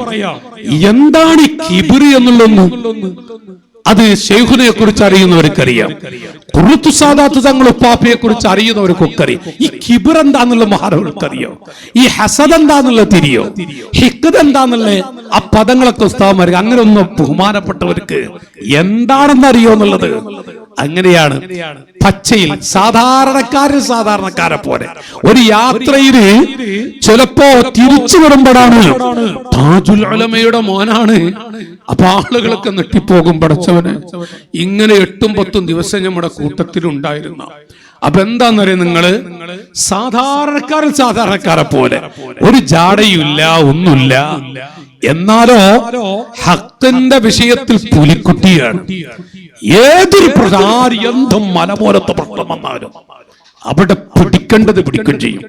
എന്താണ് കിബിർ എന്നുള്ളൊന്ന് അത് ശൈഖുനയെ കുറിച്ച് അറിയുന്നവർക്കറിയാം, ഖുർറത്തുസ് സാദാത്ത് തങ്ങൾ ഉപ്പാപ്പയെ കുറിച്ച് അറിയുന്നവർക്കൊക്കെ അറിയാം. ഈ കിബിർ എന്താന്നുള്ള മഹാനവർക്കറിയോ? ഈ ഹസദ് എന്താന്നുള്ളത് തിരിയോ? ഹിഖദ് എന്താന്നുള്ള ആ പദങ്ങളൊക്കെ ഉസ്താദന്മാർക്ക് അങ്ങനെ ഒന്നും ബഹുമാനപ്പെട്ടവർക്ക് എന്താണെന്ന് അറിയോ എന്നുള്ളത് അങ്ങനെയാണ്. പച്ചയിൽ സാധാരണക്കാരെ പോലെ ഒരു യാത്രയില് ചിലപ്പോ തിരിച്ചു വരുമ്പോഴാണ് താജുൽ ഉലമയുടെ മോനാണ്, അപ്പൊ ആളുകളൊക്കെ നെട്ടിപ്പോകും. പടച്ചവന് ഇങ്ങനെ 8-10 ദിവസം നമ്മുടെ കൂട്ടത്തിലുണ്ടായിരുന്ന. അപ്പൊ എന്താന്നറിയാം, നിങ്ങള് സാധാരണക്കാരെ പോലെ ഒരു ജാടയുമില്ല, ഒന്നുമില്ല. എന്നാലോ ഹഖിന്റെ വിഷയത്തിൽ പുലിക്കുട്ടിയാണ്. ഏതൊരു പ്രധാന എന്തും മലപോലത്തെ പ്രശ്നം വന്നാലും അവിടെ പിടിക്കേണ്ടത് പിടിക്കുകയും ചെയ്യും.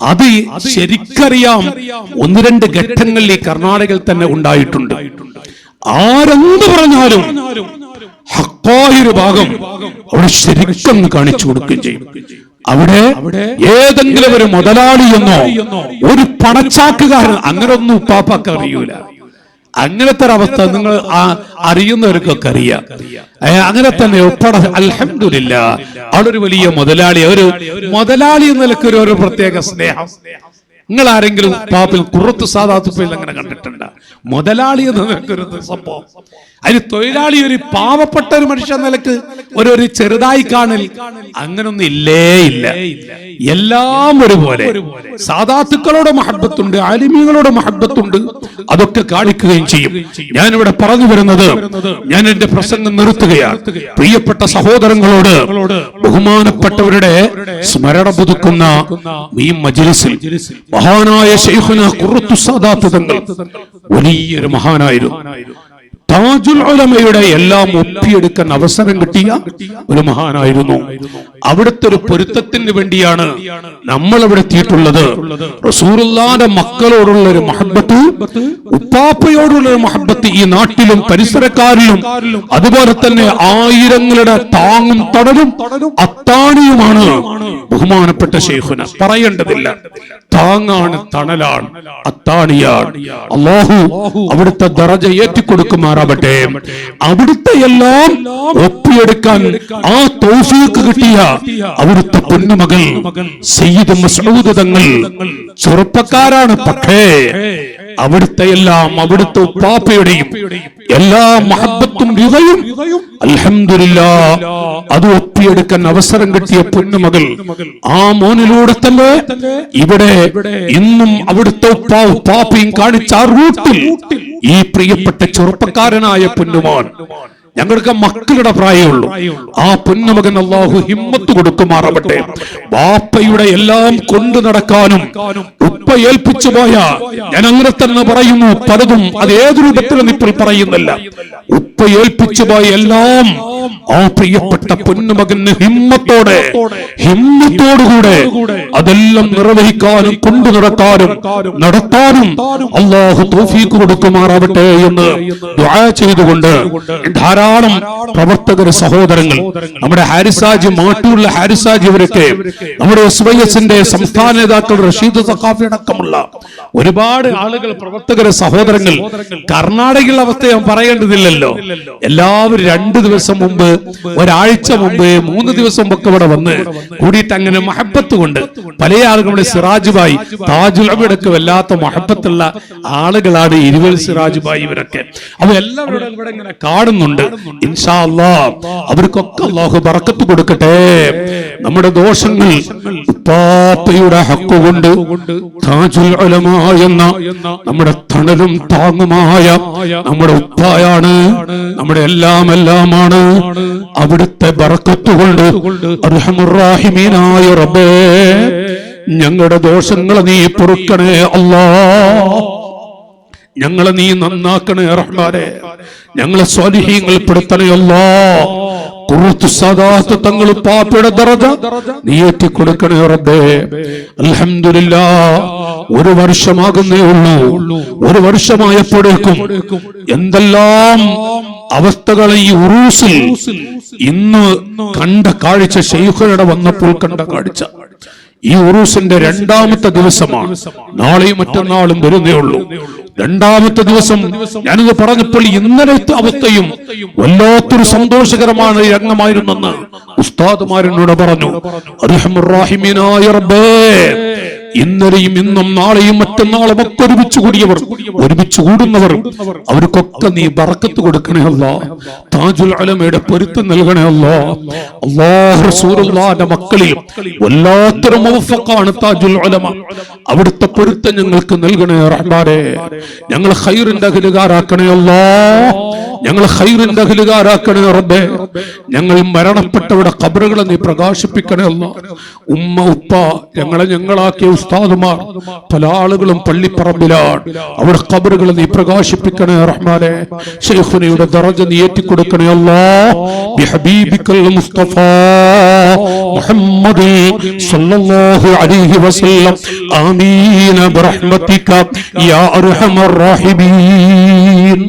അത് ശരിക്കറിയാം. 1-2 ഘട്ടങ്ങളിൽ ഈ കർണാടകയിൽ തന്നെ ഉണ്ടായിട്ടുണ്ട്. ആരെന്ത് പറഞ്ഞാലും ഹഖായൊരു ഭാഗം അവിടെ ശരിക്കും കാണിച്ചു കൊടുക്കുകയും ചെയ്യും. അവിടെ ഏതെങ്കിലും ഒരു മുതലാളിയെന്നോ ഒരു പണച്ചാക്കുകാരൻ അങ്ങനെ ഒന്നും ഉപ്പാപ്പാക്ക് അറിയൂല. അങ്ങനത്തെ ഒരവസ്ഥ നിങ്ങൾ അറിയുന്നവർക്കൊക്കെ അറിയാം. അങ്ങനെ തന്നെ അൽഹംദുലില്ലാഹ് അവിടെ ഒരു വലിയ മുതലാളി, ഒരു മുതലാളി എന്ന നിലയ്ക്ക് ഒരു പ്രത്യേക സ്നേഹം. നിങ്ങൾ ആരെങ്കിലും പാപ്പിൽ ഖുർറത്തുസ് സാദാത്ത് അങ്ങനെ കണ്ടിട്ടുണ്ട്? മുതലാളി എന്ന നിലയ്ക്കൊരു സംഭവം, അതിന് തൊഴിലാളി ഒരു പാവപ്പെട്ട ഒരു മനുഷ്യ നിലക്ക് ഒരു ചെറുതായി കാണൽ അങ്ങനൊന്നും ഇല്ലേ ഇല്ല. എല്ലാം ഒരുപോലെ സാദാത്തുക്കളോട് മഹബത്തുണ്ട്, ആലിമീങ്ങളോട് മഹബത്തുണ്ട്, അതൊക്കെ കാണിക്കുകയും ചെയ്യും. ഞാനിവിടെ പറഞ്ഞു വരുന്നത്, ഞാൻ എന്റെ പ്രസംഗം നിർത്തുകയാണ്. പ്രിയപ്പെട്ട സഹോദരങ്ങളോട് ബഹുമാനപ്പെട്ടവരുടെ സ്മരണ പുതുക്കുന്ന ഈ മജ്ലിസിൽ മഹാനായ ശൈഖുന ഖുർറത്തുസ് സാദാത്ത് തങ്ങൾ വലിയൊരു മഹാനായിരുന്നു. താജുൽ ഉലമയുടെ എല്ലാം ഒപ്പിയെടുക്കാൻ അവസരം കിട്ടിയ ഒരു മഹാനായിരുന്നു. അവിടുത്തെ ഒരു പൊരുത്തത്തിന് വേണ്ടിയാണ് നമ്മൾ അവിടെ എത്തിയിട്ടുള്ളത്. റസൂലുള്ളാഹിന്റെ മക്കളോടുള്ള ഒരു മഹബത്ത്, ഉപ്പാപ്പയോടുള്ള ഒരു മഹബത്ത് ഈ നാട്ടിലും പരിസരക്കാരിലും, അതുപോലെ തന്നെ ആയിരങ്ങളുടെ താങ്ങും തണലും അത്താണിയുമാണ് ബഹുമാനപ്പെട്ട ശൈഖുന. പറയേണ്ടതില്ല, താങ്ങാണ്, തണലാണ്, അത്താണിയാണ്. അല്ലാഹു അവിടുത്തെ ദറജ ഏറ്റിക്കൊടുക്കുമാറാവട്ടെ. അവിടുത്തെ എല്ലാം ഒപ്പിയെടുക്കാൻ ആ തൗഫീഖ് കിട്ടിയ അവിടുത്തെ പൊന്നുമകൾ സയ്യിദ് മസ്ഊദ് തങ്ങൾ ചെറുപ്പക്കാരാണ്. പക്ഷേ അവിടുത്തെ എല്ലാം, അവിടുത്തെ ഉപ്പാപ്പയുടെയും എല്ലാ മഹബത്തും ഹൃദയം അൽഹംദുലില്ലാഹ് അത് ഒപ്പിയെടുക്കാൻ അവസരം കിട്ടിയ പൊന്നുമകൾ. ആ മോനിലൂടെ തന്നെ ഇവിടെ ഇന്നും അവിടുത്തെ ഉപ്പാപ്പയും കാണിച്ച ആ റൂട്ടിൽ ഈ പ്രിയപ്പെട്ട ചെറുപ്പക്കാരനായ പൊന്നുമോൻ ഞങ്ങൾക്ക് മക്കളുടെ പ്രായമുള്ളൂ. ആ പൊന്നുമകൻ അല്ലാഹു ഹിമ്മത്ത് കൊടുക്കുമാറാവട്ടെ. ബാപ്പയുടെ എല്ലാം കൊണ്ടു നടക്കാനും ഉപ്പ ഏൽപ്പിച്ചു പോയ, ഞാൻ അങ്ങനെ തന്നെ പറയുന്നു, പലതും അത് ഏത് രൂപത്തിലും ഇപ്പോൾ പറയുന്നില്ല, ഉപ്പ ഏൽപ്പിച്ചു പോയ എല്ലാം ആ പ്രിയപ്പെട്ട പൊന്നുമകന് ഹിമ്മത്തോടുകൂടെ അതെല്ലാം നിർവഹിക്കാനും കൊണ്ടു നടക്കാനും നടത്താനും അല്ലാഹു തൗഫീഖ് കൊടുക്കുമാറാവട്ടെ എന്ന് ദുആ ചെയ്തുകൊണ്ട് ധാരാളം പ്രവർത്തകർ സഹോദരങ്ങൾ, നമ്മുടെ ഹാരിസാജി, മാട്ടൂരിലെ ഹാരിസാജി, ഇവരൊക്കെ നമ്മുടെ SYSന്റെ സംസ്ഥാന നേതാക്കൾ റഷീദ് സഖാഫി അടക്കമുള്ള ഒരുപാട് ആളുകൾ, പ്രവർത്തകരെ, സഹോദരങ്ങൾ. കർണാടകയിലെ അവസ്ഥ ഞാൻ പറയേണ്ടതില്ലല്ലോ. എല്ലാവരും 2 ദിവസം മുമ്പ്, ഒരാഴ്ച മുമ്പ്, 3 ദിവസം മുമ്പൊക്കെ ഇവിടെ വന്ന് കൂടിയിട്ട് അങ്ങനെ മഹബത്ത് കൊണ്ട് പല ആളുകളുടെ സിറാജ് ഭായി, താജുൽ അബിയൊക്കെ വല്ലാത്ത മഹബത്തുള്ള ആളുകളാണ്. ഇരുവൽ സിറാജ് ഭായി ഇവരൊക്കെ. അപ്പൊ എല്ലാവരും ഇവിടെ ഇങ്ങനെ കാണുന്നുണ്ട്. ഇൻഷാ അല്ലാഹ് അവർക്കൊക്കെ അല്ലാഹു ബറക്കത്ത് കൊടുക്കട്ടെ. നമ്മുടെ ദോഷങ്ങൾ ഉപ്പാപ്പയുടെ ഹക്ക് കൊണ്ട് താജുൽ ഉലമാ എന്ന നമ്മുടെ തണലും താങ്ങുമായ നമ്മുടെ ഉപ്പായാണ്, നമ്മുടെ എല്ലാമാണ്. അവിടുത്തെ ബറക്കത്ത് കൊണ്ട് അർഹമുർ റഹീമീനായ റബ്ബേ, ഞങ്ങളുടെ ദോഷങ്ങൾ നീ പൊറുക്കണേ അല്ലാഹ്. ഞങ്ങളെ നീ നന്നാക്കണേ റഹ്മാനെ. ഞങ്ങളെ സ്വാലിഹീങ്ങൾ പെടുത്തണേ അല്ലാഹ്. ഖുറൂത്ത് സദാത്ത് തങ്ങൾ പാപ്പയുടെ ദറജ നീ ഏറ്റി കൊടുക്കണേ റബ്ബേ. അൽഹംദുലില്ലാഹ്, 1 വർഷമാകുന്നേ ഉള്ളൂ. 1 വർഷമായപ്പോഴേക്കും എന്തെല്ലാം അവസ്ഥകൾ ഈ ഉറൂസിൽ ഇന്ന് കണ്ട കാഴ്ച, ശൈഖുടെ വന്നപ്പോൾ കണ്ട കാഴ്ച. ഈ ഉറൂസിന്റെ 2ാമത്തെ ദിവസമാണ്. നാളെയും മറ്റന്നാളും വരുന്നേ ഉള്ളൂ. 2ാമത്തെ ദിവസം ഞാനിത് പറഞ്ഞപ്പോൾ ഇന്നലത്തെ അവസ്ഥയും വല്ലാത്തൊരു സന്തോഷകരമാണ് രംഗമായിരുന്നെന്ന് ഉസ്താദുമാരെന്നോട് പറഞ്ഞു. അർഹമുർ റഹീമീനായ റബ്ബേ, ഇന്നലെയും ഇന്നും നാളെയും മറ്റന്നാളും ഒക്കെ ഒരുമിച്ച് കൂടിയവർ, ഒരുമിച്ച് കൂടുന്നവർ, അവർക്കൊക്കെ നീ ബറക്കത്ത് കൊടുക്കണേ അല്ലാഹ്. താജുൽ ഉലമയുടെ പൊരുത്തം നൽകണേ അല്ലാഹ്. അല്ലാഹു റസൂലുള്ളാഹിന്റെ മക്കളിൽ വല്ലാത്തൊരു മുവഫഖാണ് താജുൽ ഉലമ. അവിടുത്തെ പൊരുത്തം ഞങ്ങൾക്ക് നൽകണേ റഹ്മാനേ. ഞങ്ങൾ ഖൈറിന്റെ അഹ്ലുകാരാക്കണേ അല്ലാഹ്. ഞങ്ങൾ ഖൈറിന്റെ അഹ്ലുകാരാക്കണേ റബ്ബേ. ഞങ്ങൾ മരണപ്പെട്ടവരുടെ ഖബറുകളെ നീ പ്രകാശിപ്പിക്കണേ അല്ലാഹ്. ഉമ്മ ഉപ്പ ഞങ്ങളാക്കിയ ഉസ്താദുമാർ പല ആളുകളും പള്ളിപ്പറമ്പിലാണ്. അവിടെ ഖബറുകളെ നീ പ്രകാശിപ്പിക്കണേ റഹ്മാനേ. ശൈഖുനയുടെ ദറജ നീ ഏറ്റിക്കൊടുക്കണേ അല്ലാഹ്. ബിഹബീബിക്കൽ മുസ്തഫ മുഹമ്മദ് സല്ലല്ലാഹു അലൈഹി വസല്ലം. ആമീൻ ബിറഹ്മതിക യാ അർഹമർ റഹീമീൻ.